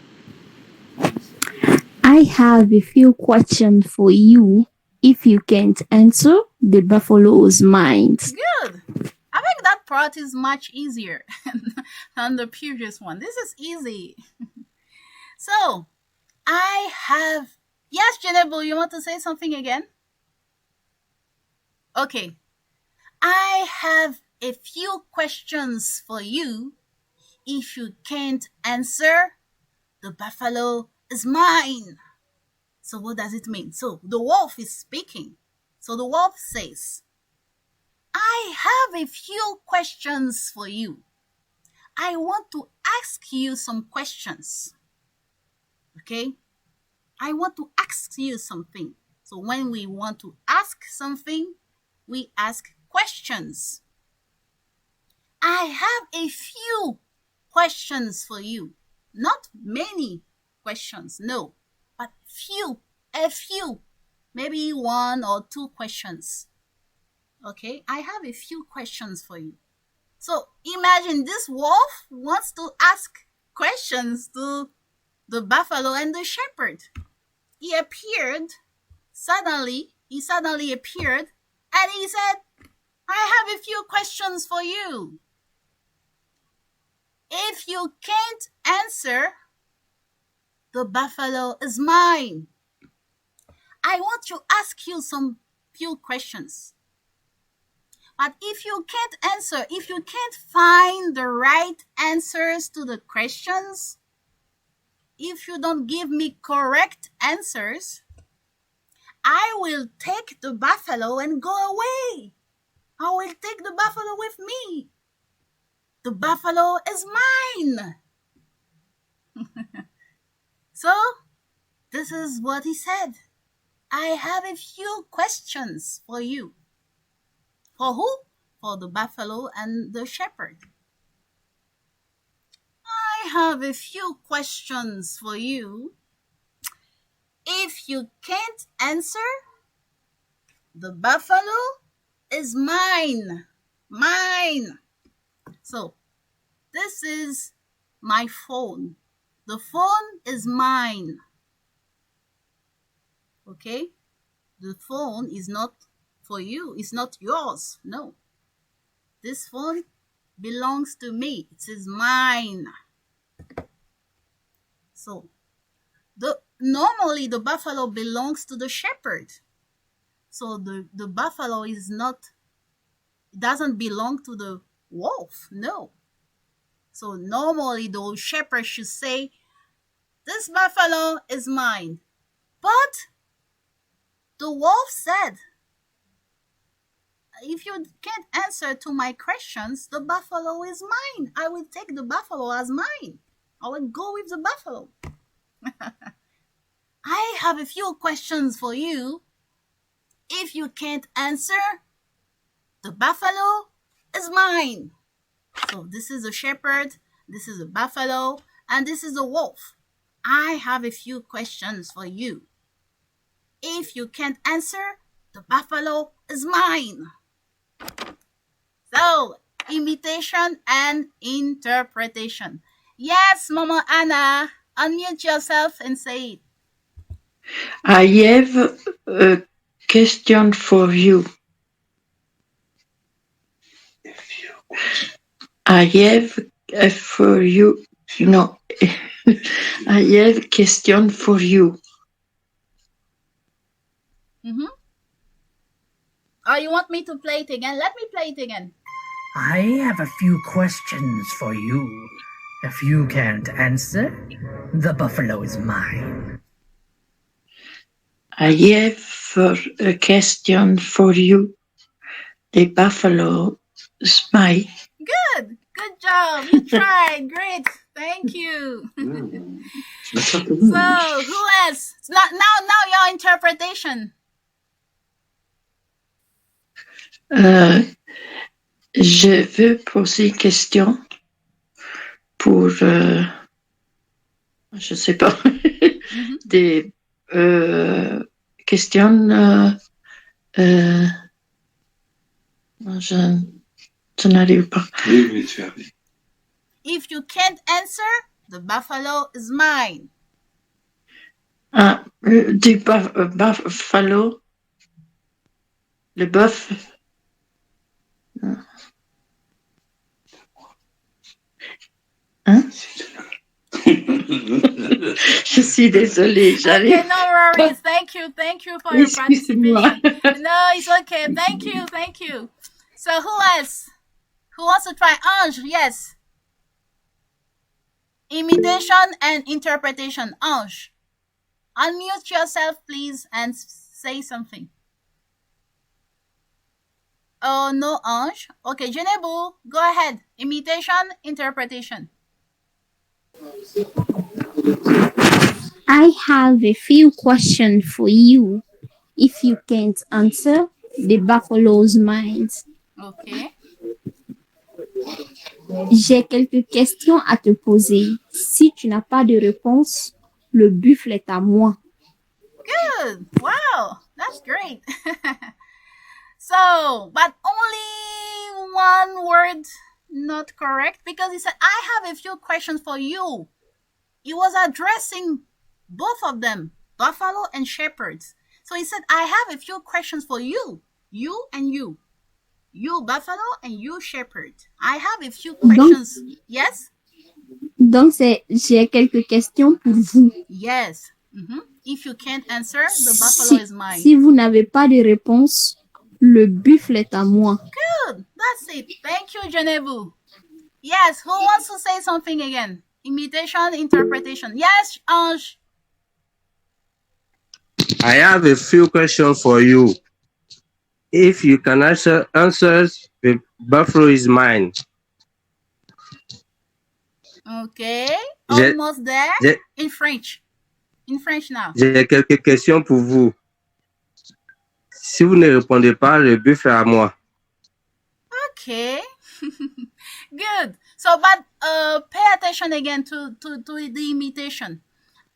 I have a few questions for you. If you can't answer, the buffalo is mine. Good. I think that part is much easier than the previous one. This is easy. So, I have... Yes, Genevieve, you want to say something again? Okay. I have a few questions for you. If you can't answer, the buffalo is mine. So what does it mean? So the wolf is speaking. So the wolf says, I have a few questions for you. I want to ask you some questions. Okay? I want to ask you something. So when we want to ask something, we ask questions. I have a few questions for you. Not many questions. No, but a few, maybe 1 or 2 questions. Okay, I have a few questions for you. So imagine this wolf wants to ask questions to the buffalo and the shepherd. He suddenly appeared, and he said, I have a few questions for you. If you can't answer, the buffalo is mine. I want to ask you some few questions. But if you can't answer, if you can't find the right answers to the questions, if you don't give me correct answers, I will take the buffalo and go away. I will take the buffalo with me. The buffalo is mine. So, this is what he said. I have a few questions for you. For who? For the buffalo and the shepherd. I have a few questions for you. If you can't answer, the buffalo is mine. Mine. So, this is my phone. The phone is mine. Okay? The phone is not for you. It's not yours. No. This phone belongs to me. It is mine. So, normally the buffalo belongs to the shepherd. So the buffalo doesn't belong to the wolf. No. So normally the shepherd should say, this buffalo is mine. But the wolf said, if you can't answer to my questions, the buffalo is mine. I will take the buffalo as mine. I will go with the buffalo. I have a few questions for you. If you can't answer, the buffalo is mine. So this is a shepherd, this is a buffalo, and this is a wolf. I have a few questions for you. If you can't answer, the buffalo is mine. So, imitation and interpretation. Yes, Mama Anna, unmute yourself and say it. I have a question for you. I have for you. No, I have a question for you. Mm-hmm. Oh, you want me to play it again? Let me play it again. I have a few questions for you. If you can't answer, the buffalo is mine. I have a question for you. The buffalo is mine. Good job. You tried. Great. Thank you. So, who else? Now your interpretation. Je veux poser une question pour, je sais pas, des questions. Je n'arrive pas. If you can't answer, the buffalo is mine. Du buffalo, le bœuf. Hein? Je suis désolée, j'arrive. Okay, no worries. Thank you for your participation. No, it's okay. Thank you. So who else? Who wants to try? Ange, yes. Imitation and interpretation. Ange, unmute yourself, please, and say something. Oh, no, Ange. Okay, Genebu, go ahead. Imitation, interpretation. I have a few questions for you. If you can't answer, the buffalo's mine. Okay. J'ai quelques questions à te poser. Si tu n'as pas de réponse, le buffle est à moi. Good. Wow, that's great. So, but only one word not correct because he said, I have a few questions for you. He was addressing both of them, buffalo and shepherds. So he said, I have a few questions for you. You and you. You buffalo and you shepherd. I have a few questions. Yes? Donc, j'ai quelques questions pour vous. Yes. If you can't answer, the buffalo is mine. Si vous n'avez pas de réponse, le buffle est à moi. Good. That's it. Thank you, Genevieve. Yes. Who wants to say something again? Imitation, interpretation. Yes, Ange. I have a few questions for you. If you can answer, the buffalo is mine. Okay. Almost there. In French. In French now. J'ai quelques questions pour vous. Si vous ne répondez pas, le buffle est à moi. Okay. Good. So, but pay attention again to the imitation.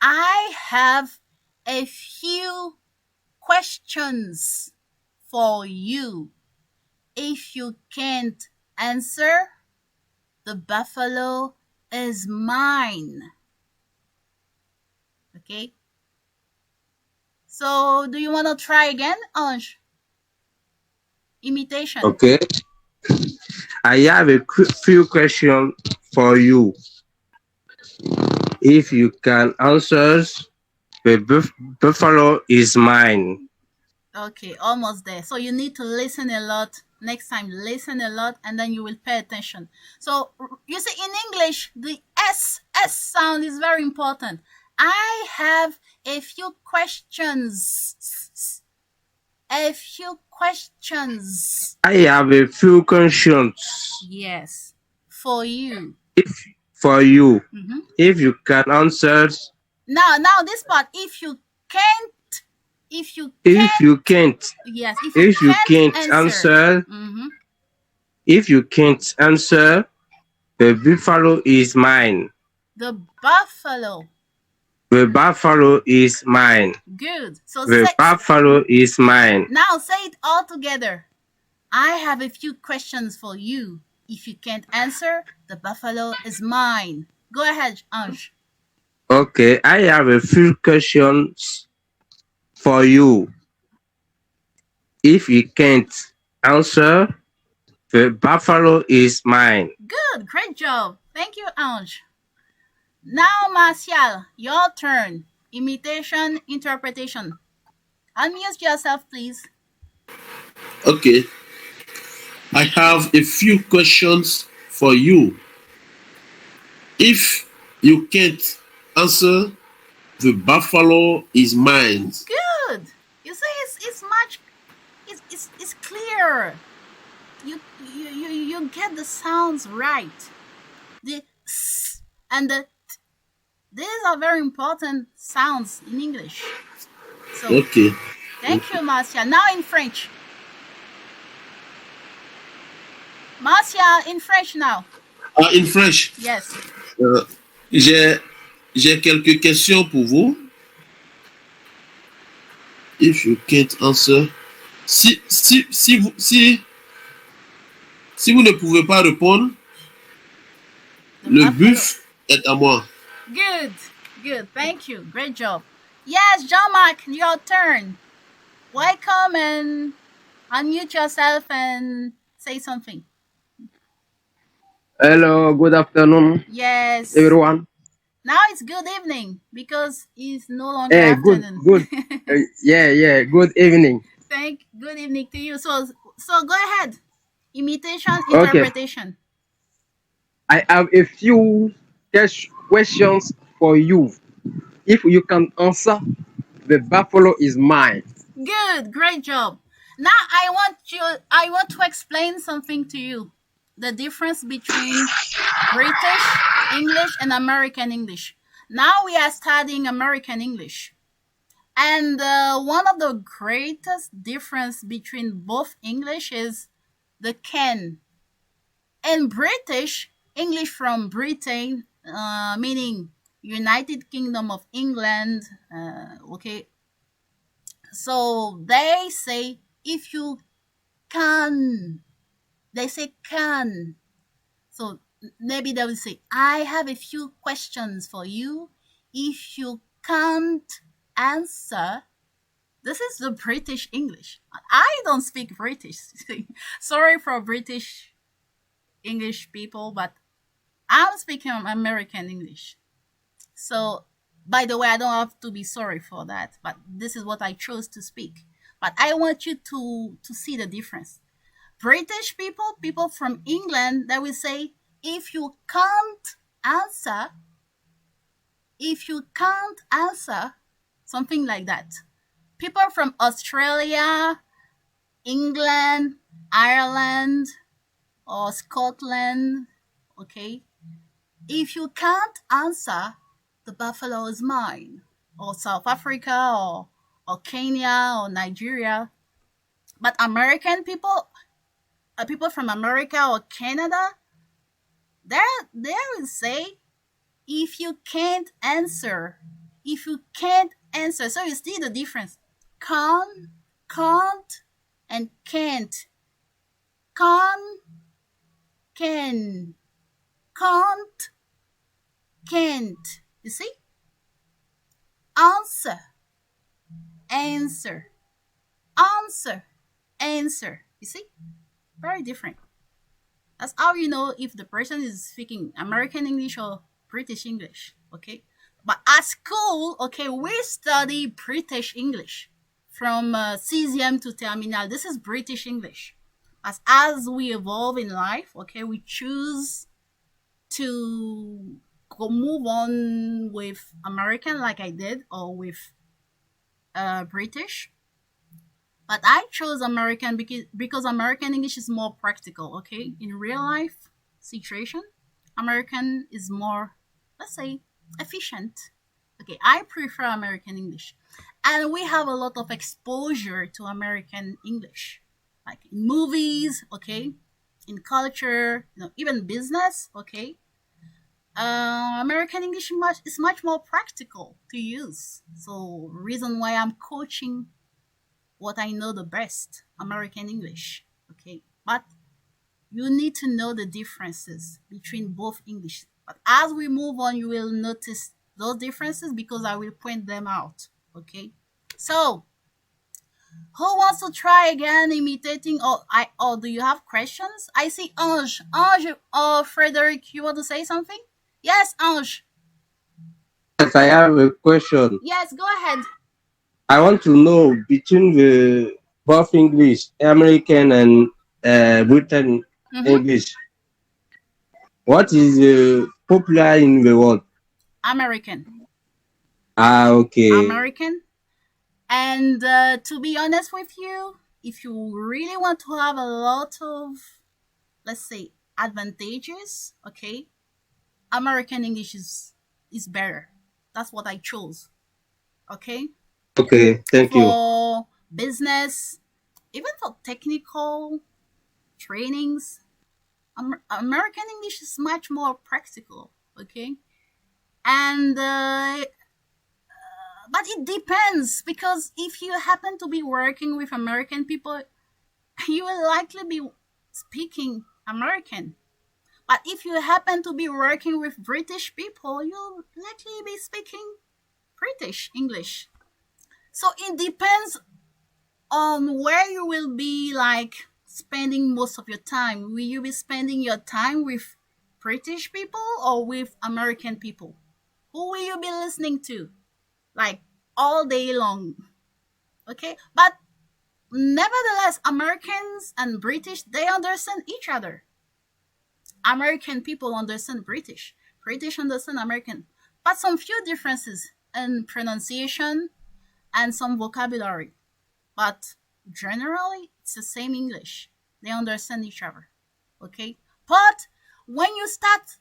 I have a few questions for you. If you can't answer, the buffalo is mine. Okay. So, do you want to try again, Ange? Imitation. Okay. I have a few questions for you. If you can answer, the buffalo is mine. Okay, almost there. So you need to listen a lot. Next time, listen a lot, and then you will pay attention. So you see, in English, the S sound is very important. I have a few questions. A few questions. I have a few questions. Yes, for you. For you. If you can answer. Now this part. If you can't. Yes. If you can't answer. If you can't answer, the buffalo is mine. The buffalo. The buffalo is mine. Good. So the buffalo is mine. Now say it all together. I have a few questions for you. If you can't answer, the buffalo is mine. Go ahead, Ange. Okay, I have a few questions for you. If you can't answer, the buffalo is mine. Good. Great job. Thank you, Ange. Now, Martial, your turn. Imitation, interpretation. Unmute yourself, please. Okay. I have a few questions for you. If you can't answer, the buffalo is mine. Good. You see, it's much. It's clear. You get the sounds right. The s and the t. These are very important sounds in English. So, okay. Thank you, Marcia. Now in French. Marcia, in French now. In French. Yes. J'ai quelques questions pour vous. If you can't answer. Si vous ne pouvez pas répondre, le buffle est à moi. Good. Thank you. Great job. Yes, Jean-Marc, your turn. Welcome and unmute yourself and say something. Hello, good afternoon. Yes. Everyone. Now it's good evening because it's no longer afternoon. Good. Yeah. Good evening. Good evening to you. So go ahead. Imitation, interpretation. I have a few questions for you. If you can answer, the buffalo is mine. Good, great job. Now I want to explain something to you. The difference between British English and American English. Now we are studying American English. And one of the greatest difference between both English is the can. In British English from Britain, meaning United Kingdom of England. Okay. So they say if you can, they say can. So maybe they will say, I have a few questions for you. If you can't answer, this is the British English. I don't speak British. Sorry for British English people, but I'm speaking American English. So, by the way, I don't have to be sorry for that, but this is what I chose to speak. But I want you to see the difference. British people from England, they will say, if you can't answer, something like that. People from Australia, England, Ireland, or Scotland, okay? If you can't answer, the buffalo is mine. Or South Africa, or Kenya, or Nigeria. But American people, people from America or Canada, they will say, if you can't answer, so you see the difference. Can't, and can't. Can, can't. You see? Answer. You see? Very different. That's how you know if the person is speaking American English or British English, okay? But at school, okay, we study British English from CEAV to terminal. This is British English. As we evolve in life, okay, we choose to move on with American like I did, or with British. But I chose American because American English is more practical, okay? In real life situation, American is more, let's say, efficient. Okay, I prefer American English. And we have a lot of exposure to American English, like in movies, okay? In culture, even business, okay? American English is much more practical to use. So reason why I'm coaching what I know the best, American English, okay? But you need to know the differences between both English. But as we move on, you will notice those differences because I will point them out, okay? So, who wants to try again imitating, or do you have questions? I see Ange. Or Frederick, you want to say something? Yes, Ange. Yes, I have a question. Yes, go ahead. I want to know between the both English, American and Britain English, what is popular in the world? American. Okay. American. And to be honest with you, if you really want to have a lot of, let's say, advantages, okay, American English is better. That's what I chose. Okay? Okay, thank you. For business, even for technical trainings, American English is much more practical. Okay? And but it depends, because if you happen to be working with American people, you will likely be speaking American. But if you happen to be working with British people, you'll likely be speaking British English. So it depends on where you will be like spending most of your time. Will you be spending your time with British people or with American people? Who will you be listening to? Like all day long. Okay? But nevertheless, Americans and British, they understand each other. American people understand British. British understand American. But some few differences in pronunciation and some vocabulary. But generally, it's the same English. They understand each other. Okay? But when you start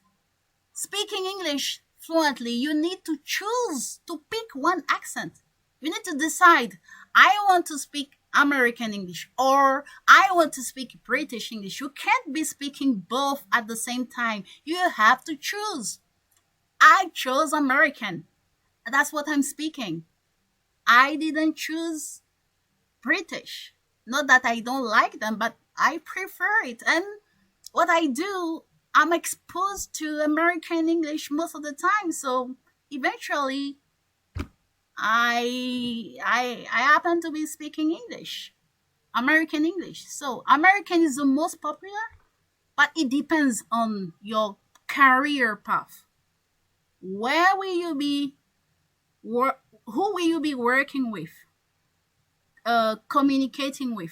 speaking English fluently, you need to choose to pick one accent. You need to decide, I want to speak American English or I want to speak British English. You can't be speaking both at the same time. You have to choose. I chose American. That's what I'm speaking. I didn't choose British. Not that I don't like them, but I prefer it. And what I do, I'm exposed to American English most of the time. So eventually, I happen to be speaking English, American English. So American is the most popular, but it depends on your career path. Where will you be? Who will you be working with? Communicating with?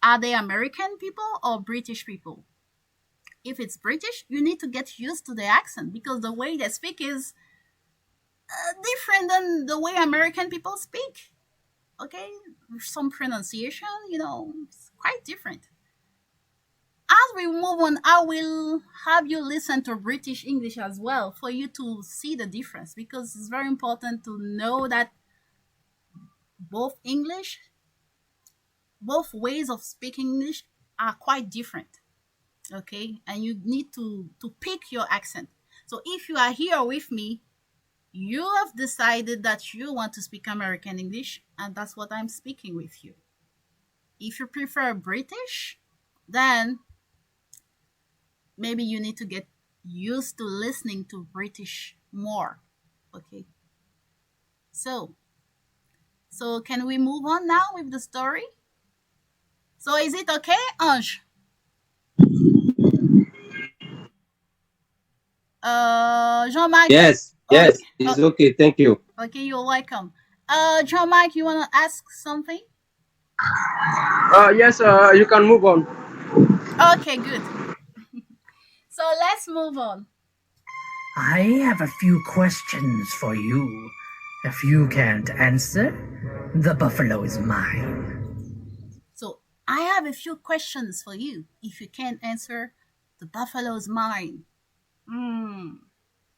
Are they American people or British people? If it's British, you need to get used to the accent because the way they speak is different than the way American people speak. Okay, some pronunciation, it's quite different. As we move on, I will have you listen to British English as well for you to see the difference because it's very important to know that both ways of speaking English are quite different. Okay, and you need to pick your accent. So if you are here with me, you have decided that you want to speak American English, and that's what I'm speaking with you. If you prefer British, then maybe you need to get used to listening to British more. Okay. So can we move on now with the story? So is it okay, Ange? Jean-Marc? Yes, it's okay. Thank you. Okay, you're welcome. Jean-Marc, you want to ask something? Yes, you can move on. Okay, good. So let's move on. I have a few questions for you. If you can't answer, the buffalo is mine. So I have a few questions for you. If you can't answer, the buffalo is mine.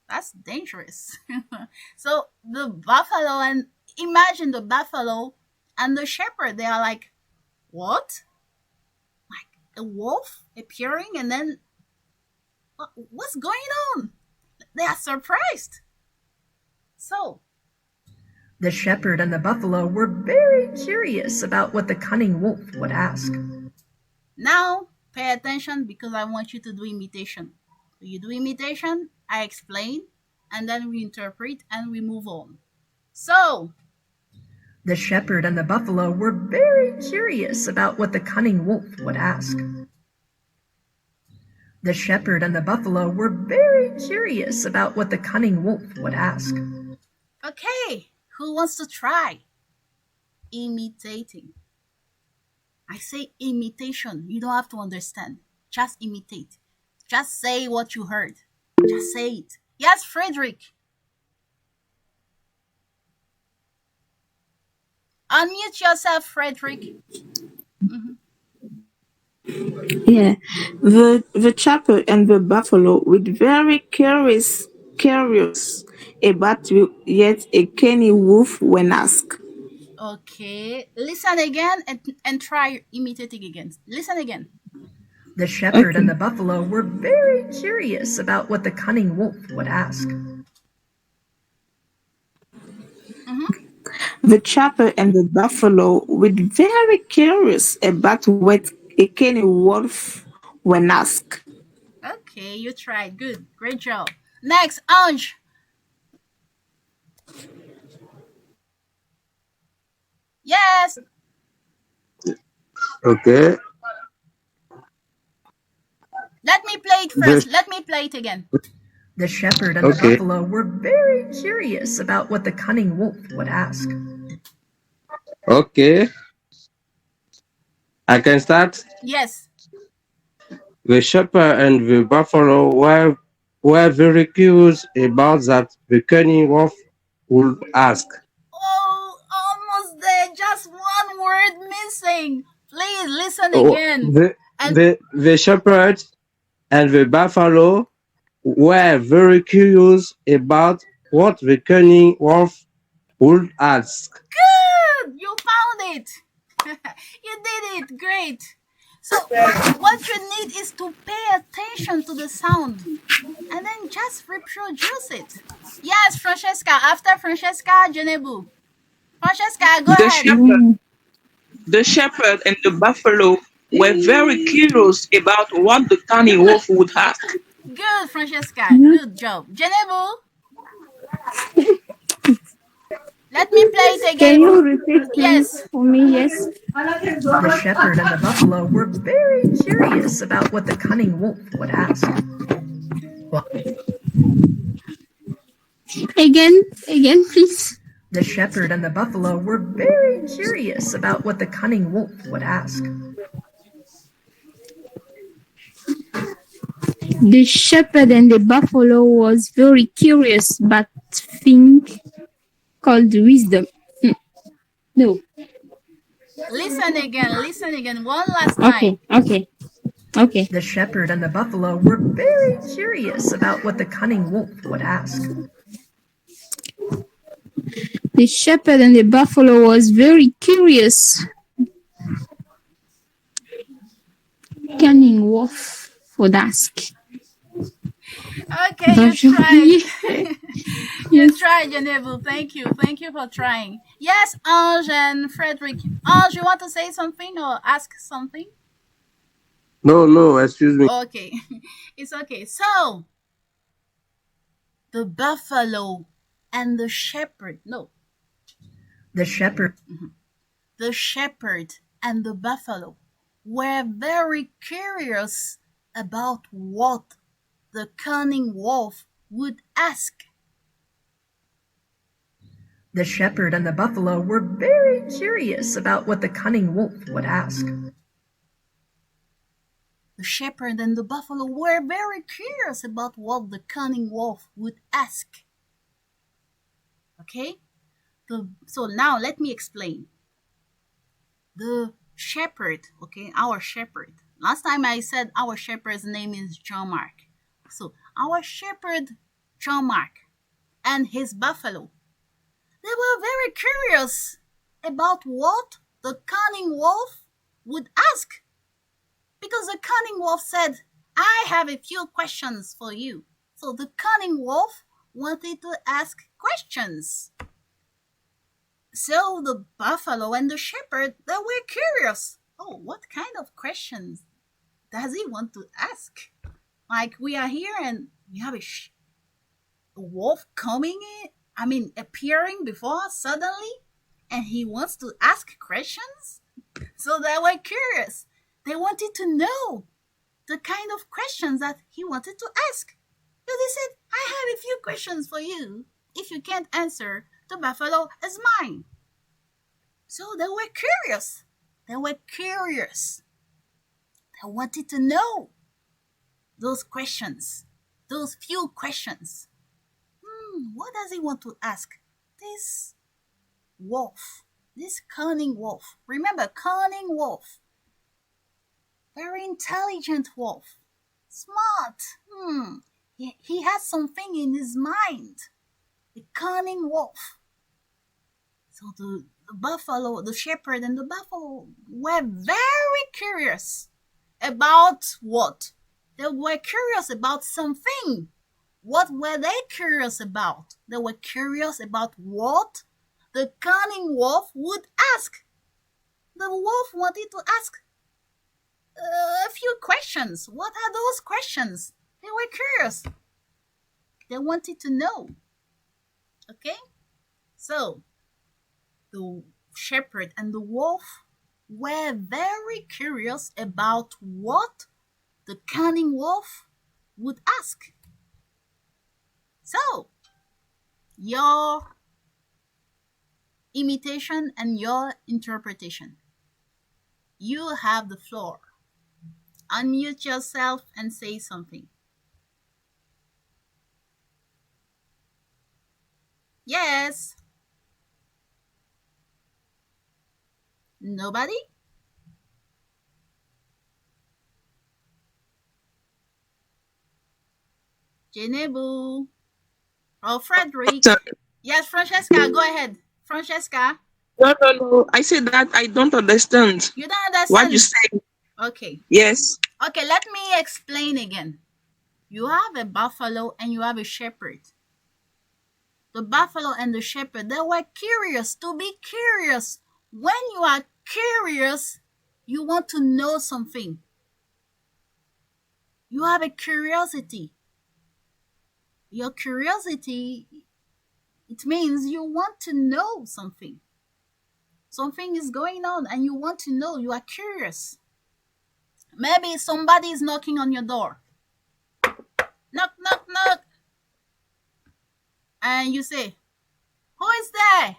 That's dangerous. So the buffalo, and imagine the buffalo and the shepherd, they are like, what? Like a wolf appearing, and then what's going on? They are surprised. So the shepherd and the buffalo were very curious about what the cunning wolf would ask. Now pay attention because I want you to do imitation. So you do imitation, I explain, and then we interpret and we move on. So the shepherd and the buffalo were very curious about what the cunning wolf would ask. The shepherd and the buffalo were very curious about what the cunning wolf would ask. Okay, who wants to try? Imitating. I say imitation. You don't have to understand. Just imitate. Just say what you heard. Just say it. Yes, Frederick. Unmute yourself, Frederick. Yeah, the shepherd and the buffalo were very curious about yet a canny wolf when asked. Okay, listen again and try imitating again. Listen again. The shepherd and the buffalo were very curious about what the cunning wolf would ask. The shepherd and the buffalo were very curious about what a canny wolf when asked. Okay, you tried. Good. Great job. Next, Ange. Yes. Okay. Let me play it first. Let me play it again. The shepherd and the buffalo were very curious about what the cunning wolf would ask. Okay. I can start? Yes. The shepherd and the buffalo were very curious about that the cunning wolf would ask. Oh, almost there. Just one word missing. Please listen again. The shepherd and the buffalo were very curious about what the cunning wolf would ask. Good! You found it. You did it. Great. So what you need is to pay attention to the sound and then just reproduce it. Yes, Francesca. After Francesca, Genebu. Francesca, go ahead. The shepherd and the buffalo were very curious about what the cunning wolf would ask. Good, Francesca. Good job. Genebu. Let me play it again. Can you repeat Yes. for me? Yes. The shepherd and the buffalo were very curious about what the cunning wolf would ask. Well, Again, please. the shepherd and the buffalo were very curious about what the cunning wolf would ask. The shepherd and the buffalo was very curious, but think called wisdom. No. Listen again. One last time. Okay. The shepherd and the buffalo were very curious about what the cunning wolf would ask. The shepherd and the buffalo was very curious. Cunning wolf would ask. Okay, you tried. You tried, Genevieve. Thank you for trying. Yes, Ange and Frederick. Ange, you want to say something or ask something? No, excuse me. Okay, it's okay. So, the buffalo and the shepherd. No. The shepherd. The shepherd and the buffalo were very curious about what the cunning wolf would ask. The shepherd and the buffalo were very curious about what the cunning wolf would ask. The shepherd and the buffalo were very curious about what the cunning wolf would ask. Okay? So now let me explain. The shepherd, okay, our shepherd. Last time I said our shepherd's name is Jean-Marc. So our shepherd, Jean-Marc, and his buffalo, they were very curious about what the cunning wolf would ask. Because the cunning wolf said, I have a few questions for you. So the cunning wolf wanted to ask questions. So the buffalo and the shepherd, they were curious. Oh, what kind of questions does he want to ask? Like we are here and we have a wolf appearing before us suddenly, and he wants to ask questions? So they were curious. They wanted to know the kind of questions that he wanted to ask. So they said, I have a few questions for you. If you can't answer, the buffalo is mine. So they were curious. They wanted to know those questions, those few questions. What does he want to ask? This wolf, this cunning wolf. Remember, cunning wolf. Very intelligent wolf. Smart. He has something in his mind. A cunning wolf. So the buffalo, the shepherd and the buffalo were very curious about what? They were curious about something. What were they curious about? They were curious about what the cunning wolf would ask. The wolf wanted to ask a few questions. What are those questions? They were curious. They wanted to know. Okay? So, the shepherd and the wolf were very curious about what the cunning wolf would ask. So, your imitation and your interpretation. You have the floor. Unmute yourself and say something. Yes. Nobody? Genebu. Oh, Frederick. Yes, Francesca, go ahead. Francesca. No. I said that I don't understand. You don't understand? What you say? Okay. Yes. Okay, let me explain again. You have a buffalo and you have a shepherd. The buffalo and the shepherd, they were curious. To be curious. When you are curious, you want to know something. You have a curiosity. Your curiosity, it means you want to know something. Something is going on and you want to know. You are curious. Maybe somebody is knocking on your door. Knock, knock, knock. And you say, who is there?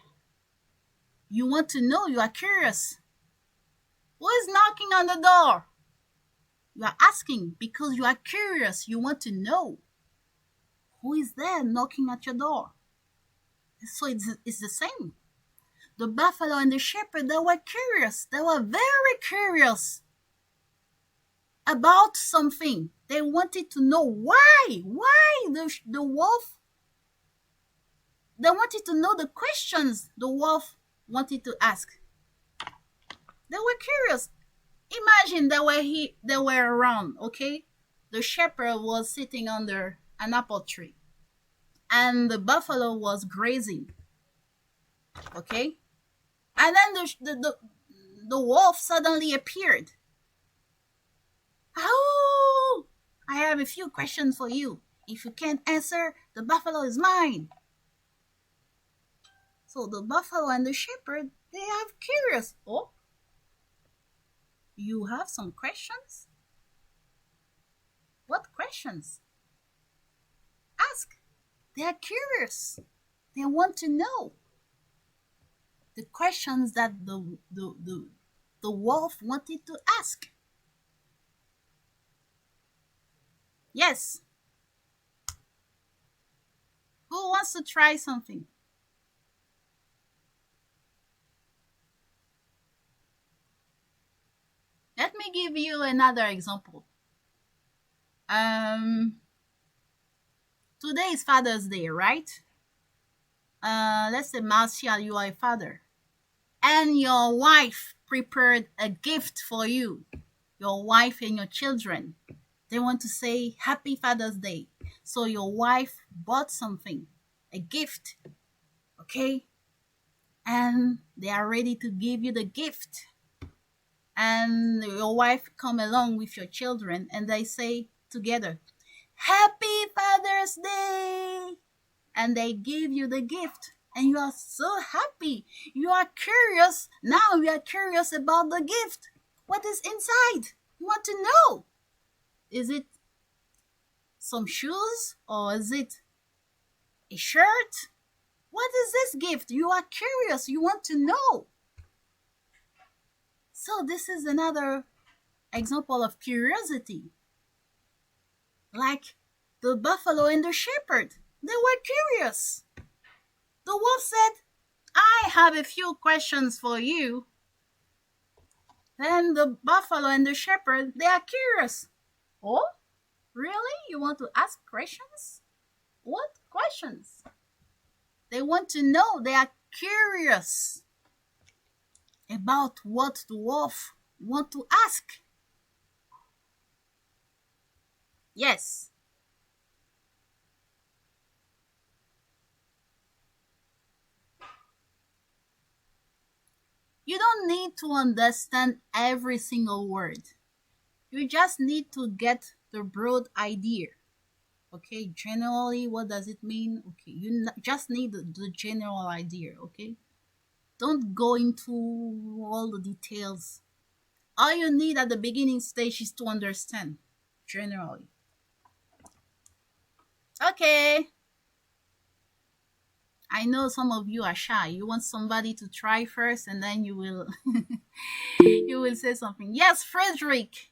You want to know. You are curious. Who is knocking on the door? You are asking because you are curious. You want to know. Who is there knocking at your door? So it's the same. The buffalo and the shepherd, they were curious. They were very curious about something. They wanted to know why. Why the wolf? They wanted to know the questions the wolf wanted to ask. They were curious. Imagine they were around, okay? The shepherd was sitting under an apple tree and the buffalo was grazing, okay? And then the wolf suddenly appeared. Oh, I have a few questions for you. If you can't answer, the buffalo is mine. So the buffalo and the shepherd, they are curious. Oh, you have some questions? What questions? Ask. They are curious. They want to know. The questions that the wolf wanted to ask. Yes. Who wants to try something? Let me give you another example. Today is Father's Day, right? Let's say, Marcia, you are a father. And your wife prepared a gift for you. Your wife and your children. They want to say Happy Father's Day. So your wife bought something, a gift. Okay? And they are ready to give you the gift. And your wife come along with your children and they say together, Happy Father's Day! And they give you the gift and you are so happy. You are curious. Now you are curious about the gift. What is inside? You want to know. Is it some shoes or is it a shirt? What is this gift? You are curious. You want to know. So this is another example of curiosity. Like the buffalo and the shepherd. They were curious. The wolf said, I have a few questions for you. Then the buffalo and the shepherd, they are curious. Oh, really? You want to ask questions? What questions? They want to know. They are curious about what the wolf want to ask. Yes. You don't need to understand every single word. You just need to get the broad idea. Okay, generally, what does it mean? Okay, you just need the general idea, okay? Don't go into all the details. All you need at the beginning stage is to understand, generally. Okay. I know some of you are shy. You want somebody to try first and then you will you will say something. Yes, Frederick.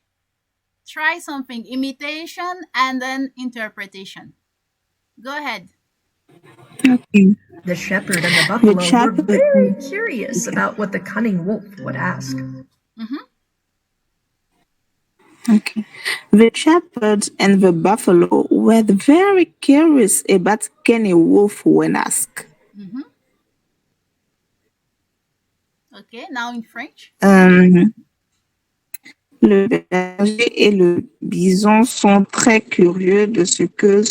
Try something. Imitation and then interpretation. Go ahead. Okay. The shepherd and the buffalo were very curious about what the cunning wolf would ask. Mm-hmm. Okay. The shepherd and the buffalo were very curious about cunning wolf when asked. Mm-hmm. Okay, now in French. Le berger et le bison sont très curieux de ce que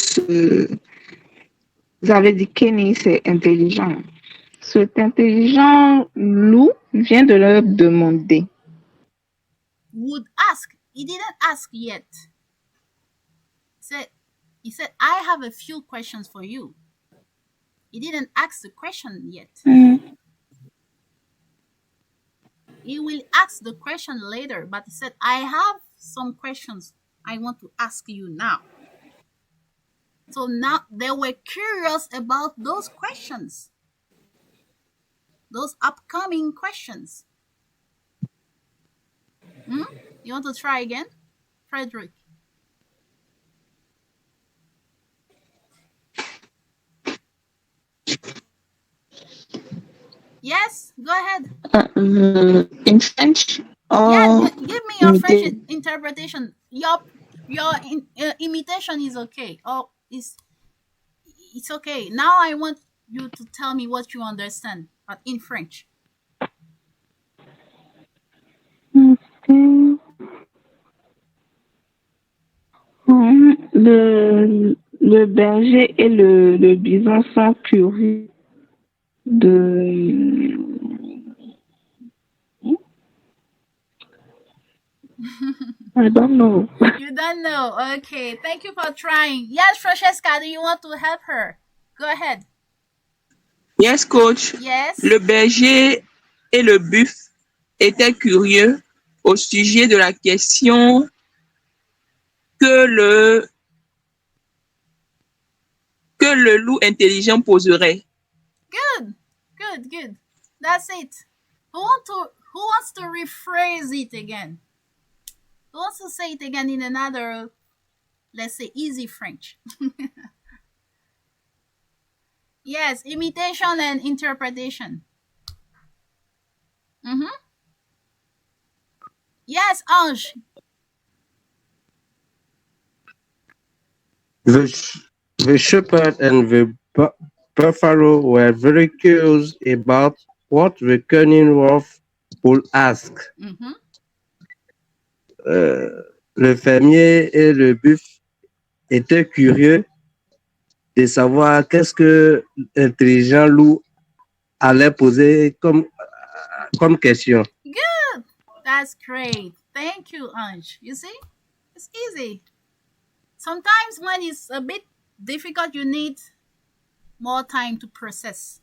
vous avez dit Kenny, c'est intelligent. Cet intelligent loup vient de leur demander. Would ask. He didn't ask yet. He said, I have a few questions for you. He didn't ask the question yet. He will ask the question later, but he said, I have some questions I want to ask you now. So now they were curious about those questions, those upcoming questions. You want to try again, Frederick? Yes, go ahead. In French? Yeah, give me your French interpretation. Your imitation is okay. Oh, it's okay. Now I want you to tell me what you understand, but in French. Le berger et le bison sont curieux de... I don't know. You don't know. Okay, thank you for trying. Yes, Francesca, do you want to help her? Go ahead. Yes, coach. Yes. Le berger et le buffle étaient curieux au sujet de la question que le loup intelligent poserait. Good. That's it. Who wants to rephrase it again? Who wants to say it again in another, let's say, easy French? Yes, imitation and interpretation. Yes, Ange. The shepherd and the buffalo were very curious about what the cunning wolf would ask. Le fermier et le buffle étaient curieux de savoir qu'est-ce que l'intelligent loup allait poser comme question. Good. That's great. Thank you, Ange. You see? It's easy. Sometimes when it's a bit difficult, you need more time to process.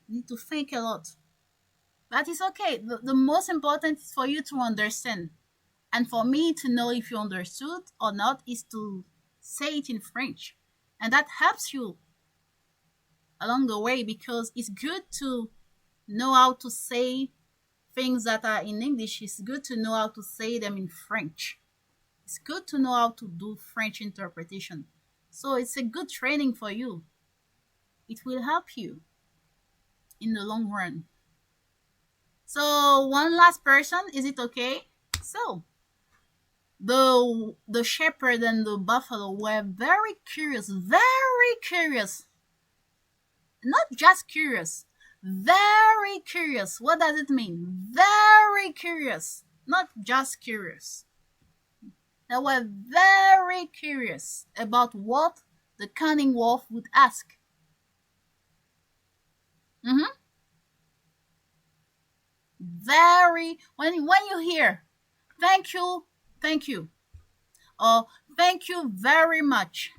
You need to think a lot. But it's okay. The most important is for you to understand. And for me to know if you understood or not is to say it in French. And that helps you along the way because it's good to know how to say things that are in English. It's good to know how to say them in French. It's good to know how to do French interpretation. So it's a good training for you. It will help you in the long run. So one last person, is it okay? So the shepherd and the buffalo were very curious. Not just curious, very curious. What does it mean? Very curious, not just curious. They were very curious about what the cunning wolf would ask. Very, when you hear, thank you, or thank you very much,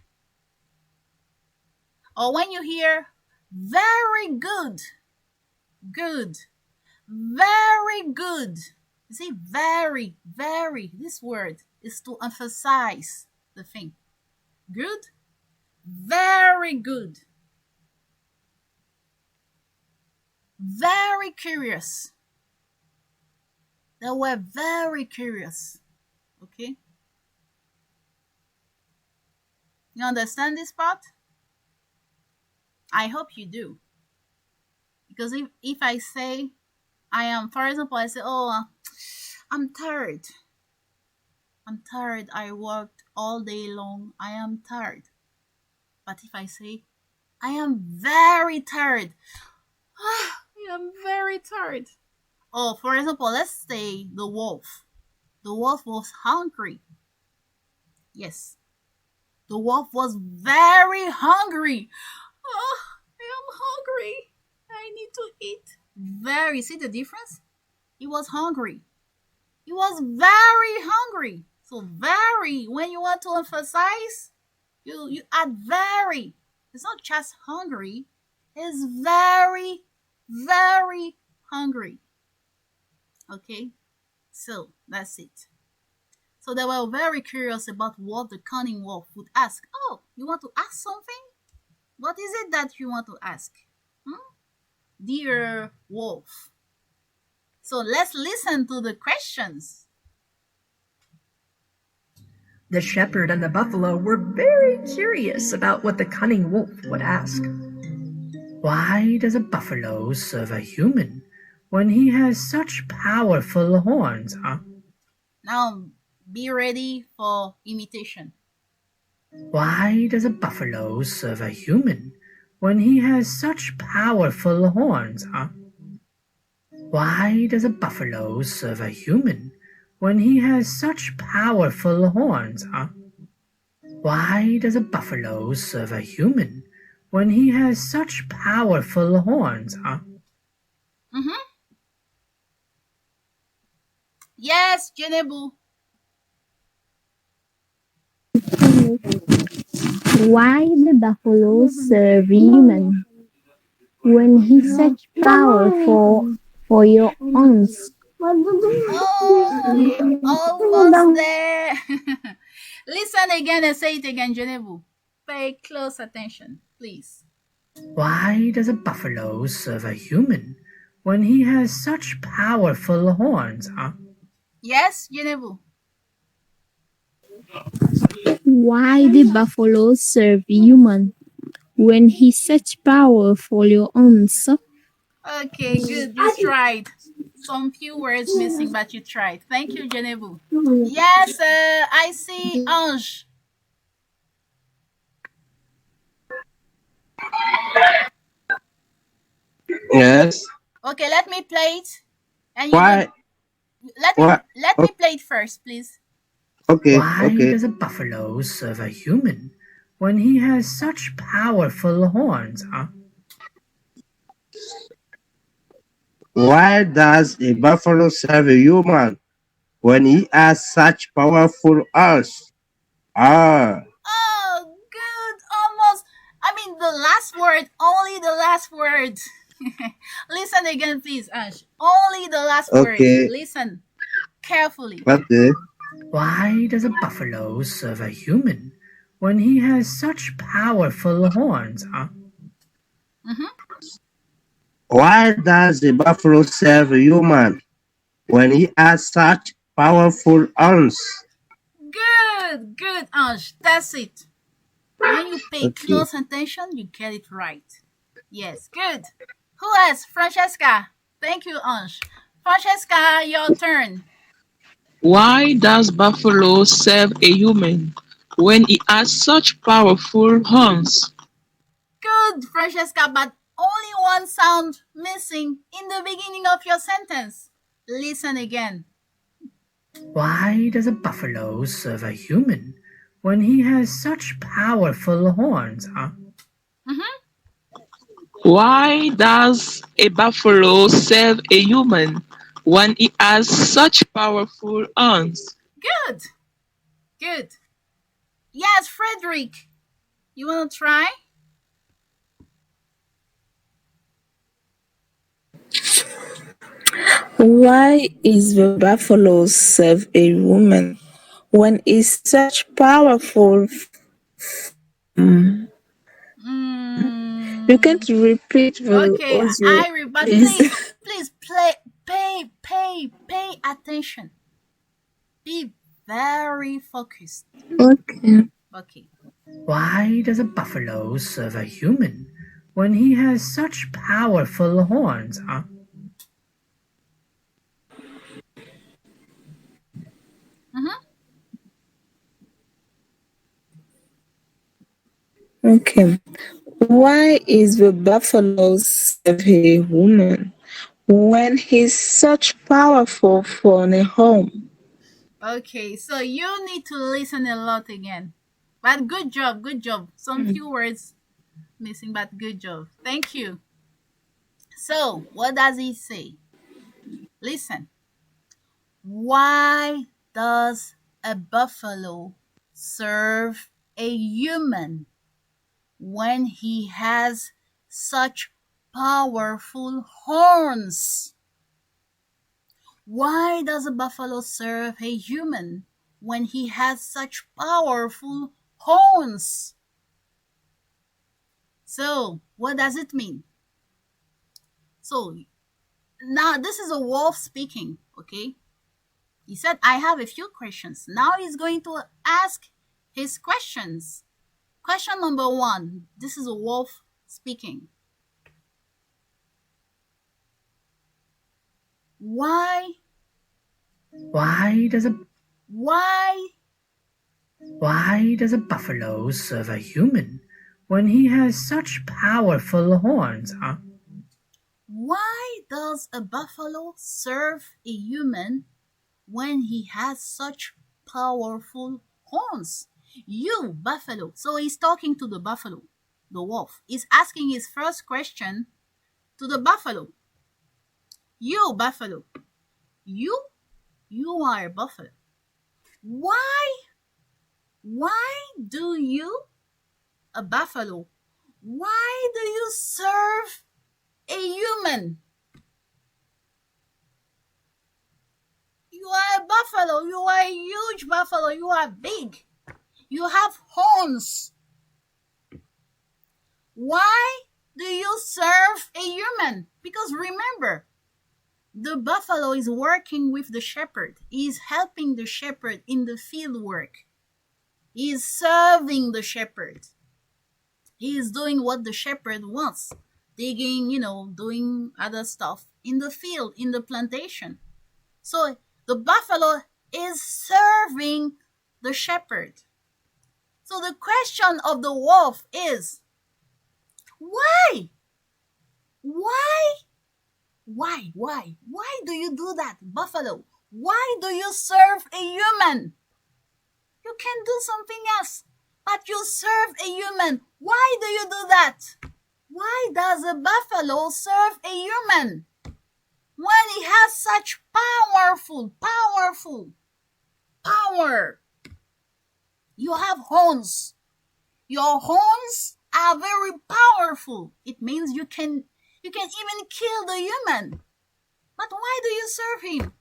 or when you hear, very good, very good. You see, very, this word is to emphasize the thing. Good, very good. Very curious. They were very curious. Okay? You understand this part? I hope you do. Because if I say, for example, I say, I'm tired. I worked all day long. I am tired. But if I say, I am very tired. I am very tired. For example, let's say the wolf The wolf was hungry. Yes. The wolf was very hungry. Oh, I am hungry. I need to eat. Very. See the difference? He was hungry. He was very hungry. So very, when you want to emphasize, you add very. It's not just hungry. It's very, very hungry. Okay? So, that's it. So they were very curious about what the cunning wolf would ask. Oh, you want to ask something? What is it that you want to ask? Dear wolf. So let's listen to the questions. The shepherd and the buffalo were very curious about what the cunning wolf would ask. Why does a buffalo serve a human when he has such powerful horns, huh? Now, be ready for imitation. Why does a buffalo serve a human when he has such powerful horns, huh? Why does a buffalo serve a human when he has such powerful horns, huh? Why does a buffalo serve a human when he has such powerful horns, huh? Yes, Jenebu. Why the buffalo serve human when he's such powerful for your arms? Oh, almost there. Listen again and say it again, Jenebu. Pay close attention, please. Why does a buffalo serve a human when he has such powerful horns, huh? Yes, Jenebu. Why the buffalo serve human when he's such powerful your answer? Okay, good. You tried. Some few words missing, but you tried. Thank you, Jenebu. Yes, I see Ange. Yes. Okay, let me play it. And Why? Let me play it first, please. Okay. Why Okay. does a buffalo serve a human when he has such powerful horns, huh? Why does a buffalo serve a human when he has such powerful arms? Ah. Oh, good. Almost. I mean, the last word. Only the last word. Listen again, please, Ash. Only the last word. Listen carefully. Okay. Why does a buffalo serve a human when he has such powerful horns, huh? Why does a buffalo serve a human when he has such powerful arms? Good, good, Ange. That's it. When you pay close attention, you get it right. Yes, good. Who else? Francesca. Thank you, Ange. Francesca, your turn. Why does buffalo serve a human when he has such powerful horns? Good, Francesca, but only one sound missing in the beginning of your sentence. Listen again. Why does a buffalo serve a human when he has such powerful horns, huh? Why does a buffalo serve a human when he has such powerful horns? Good. Good. Yes, Frederick. You want to try? Why is the buffalo serve a woman when it's such powerful? You can't repeat the Okay, audio. but please pay attention. Be very focused. Okay. Okay. Why does a buffalo serve a human when he has such powerful horns, huh? Okay. Why is the buffalo serve a woman when he's such powerful for a home? Okay, so you need to listen a lot again. But good job, good job. Some few words missing, but good job. Thank you. So, what does he say? Listen. Why does a buffalo serve a human when he has such powerful horns? Why does a buffalo serve a human when he has such powerful horns? So, what does it mean? So, now this is a wolf speaking, okay? He said, I have a few questions. Now he's going to ask his questions. Question number 1. This is a wolf speaking. Why does a buffalo serve a human when he has such powerful horns, huh? Why does a buffalo serve a human when he has such powerful horns? You, buffalo. So he's talking to the buffalo, the wolf. He's asking his first question to the buffalo. You, buffalo. You are a buffalo. Why do you, a buffalo, why do you serve a human? You are a buffalo. You are a huge buffalo. You are big. You have horns. Why do you serve a human? Because remember, the buffalo is working with the shepherd. He is helping the shepherd in the field work. He is serving the shepherd. He is doing what the shepherd wants. Digging, doing other stuff in the field, in the plantation. So the buffalo is serving the shepherd. So the question of the wolf is, why? Why do you do that, buffalo? Why do you serve a human? You can do something else, but you serve a human. Why do you do that? Why does a buffalo serve a human when he has such powerful power? You have horns. Your horns are very powerful. It means you can even kill the human. But why do you serve him?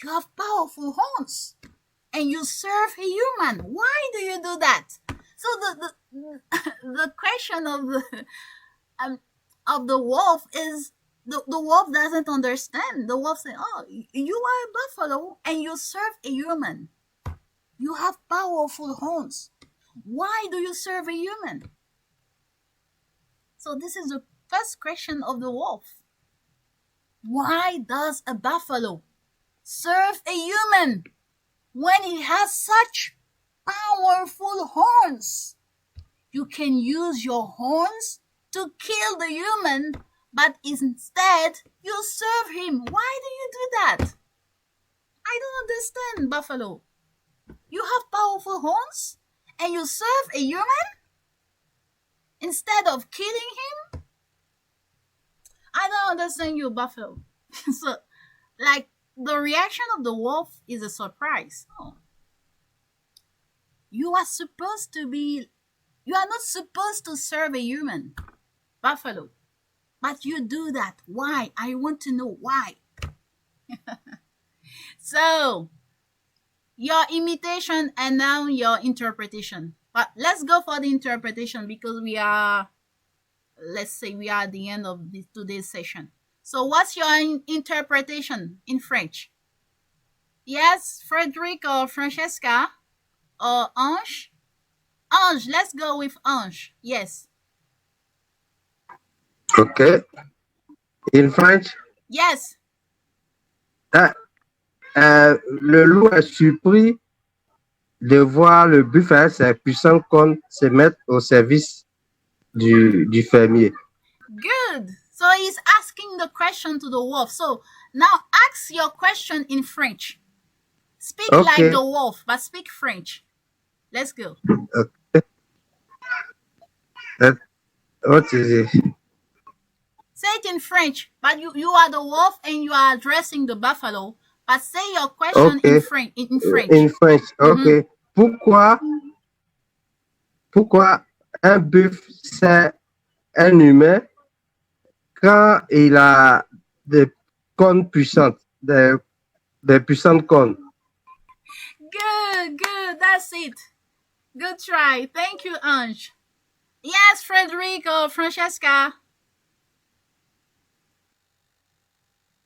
You have powerful horns and you serve a human. Why do you do that? So the question of the wolf is, the wolf doesn't understand. The wolf says, oh, you are a buffalo and you serve a human. You have powerful horns. Why do you serve a human? So this is the first question of the wolf. Why does a buffalo serve a human when he has such powerful horns? You can use your horns to kill the human, but instead you serve him. Why do you do that? I don't understand, buffalo. You have powerful horns and you serve a human instead of killing him? I don't understand you, buffalo. So, the reaction of the wolf is a surprise. Oh. You are not supposed to serve a human, buffalo. But you do that. Why? I want to know why. So, your imitation and now your interpretation. But let's go for the interpretation because we are at the end of today's session. So what's your interpretation in French? Yes, Frederick or Francesca or Ange? Ange, let's go with Ange. Yes. Okay. In French? Yes. Le loup est surpris de voir le buffle avec ses puissants cornes se mettre au service du fermier. Good. So he's asking the question to the wolf. So now ask your question in French. Speak like the wolf, but speak French. Let's go. What is it? Say it in French, but you are the wolf and you are addressing the buffalo. But say your question in French. In French. Ok. Pourquoi un buffle c'est un humain quand il a des cornes puissantes, des puissantes cornes? Good. That's it. Good try. Thank you, Ange. Yes, Frederick or Francesca.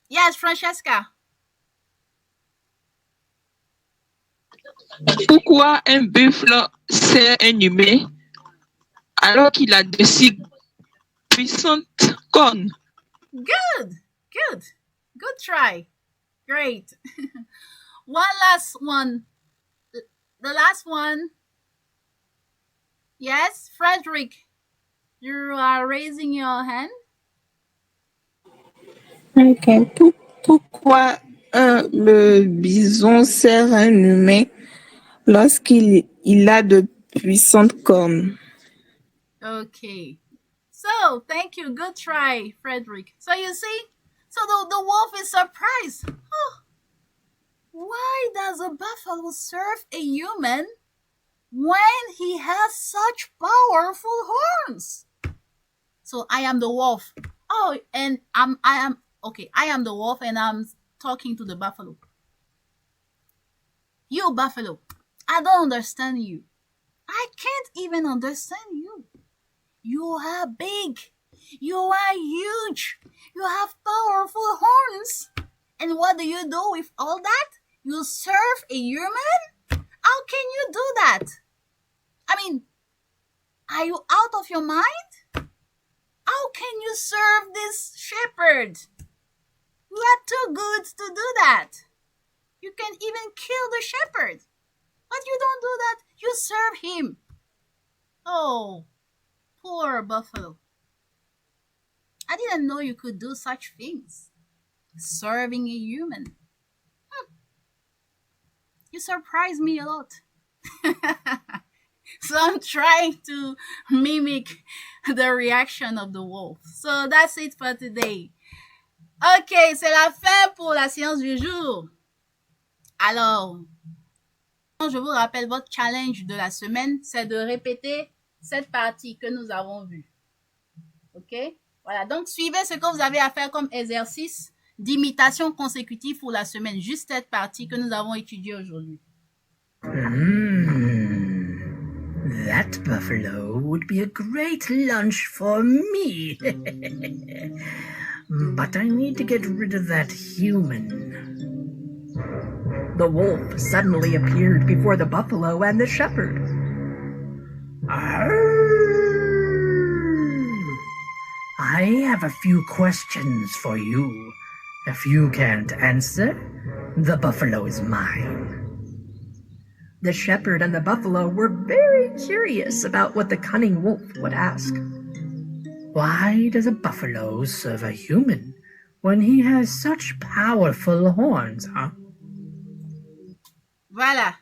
Yes, Francesca. Pourquoi un buffle c'est un humain alors qu'il a de si puissantes cornes? Good. Good try. Great. One last one. The last one. Yes, Frederick. You are raising your hand. Ok. Pourquoi le bison sert un humain lorsqu'il a de puissantes cornes? Okay. So, thank you. Good try, Frederick. So, you see? So, the wolf is surprised. Oh, why does a buffalo serve a human when he has such powerful horns? So, I am the wolf. Oh, and I am the wolf and I'm talking to the buffalo. You, buffalo, I don't understand you. I can't even understand you. You are big. You are huge. You have powerful horns. And what do you do with all that? You serve a human? How can you do that? I mean, are you out of your mind? How can you serve this shepherd? You are too good to do that. You can even kill the shepherd. But you don't do that. You serve him. Oh, poor buffalo. I didn't know you could do such things. Serving a human. You surprise me a lot. So I'm trying to mimic the reaction of the wolf. So that's it for today. Ok, c'est la fin pour la séance du jour. Alors, je vous rappelle votre challenge de la semaine, c'est de répéter cette partie que nous avons vue. Ok? Voilà, donc suivez ce que vous avez à faire comme exercice d'imitation consécutive pour la semaine. Juste cette partie que nous avons étudiée aujourd'hui. That buffalo would be a great lunch for me. But I need to get rid of that human. The wolf suddenly appeared before the buffalo and the shepherd. I have a few questions for you. If you can't answer, the buffalo is mine. The shepherd and the buffalo were very curious about what the cunning wolf would ask. Why does a buffalo serve a human when he has such powerful horns, huh? Voilà.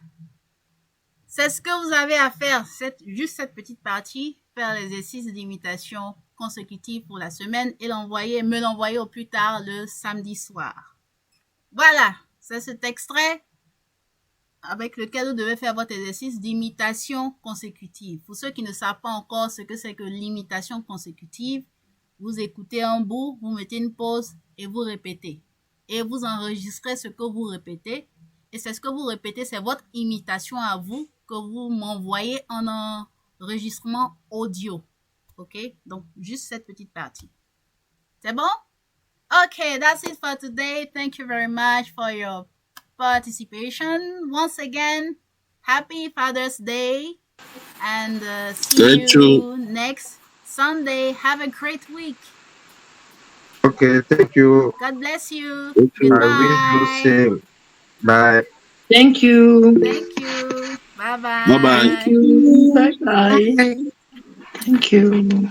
C'est ce que vous avez à faire, juste cette petite partie, faire l'exercice d'imitation consécutive pour la semaine et me l'envoyer au plus tard le samedi soir. Voilà, c'est cet extrait avec lequel vous devez faire votre exercice d'imitation consécutive. Pour ceux qui ne savent pas encore ce que c'est que l'imitation consécutive, vous écoutez un bout, vous mettez une pause et vous répétez. Et vous enregistrez ce que vous répétez. Et c'est ce que vous répétez, c'est votre imitation à vous que vous m'envoyez en enregistrement audio. OK? Donc, juste cette petite partie. C'est bon? Okay, that's it for today. Thank you very much for your participation. Once again, happy Father's Day. And see you next Sunday. Have a great week. Okay, thank you. God bless you. Goodbye. I wish you same. Bye. Thank you. Thank you. Bye-bye. Bye-bye. Thank you. Bye-bye. Thank you.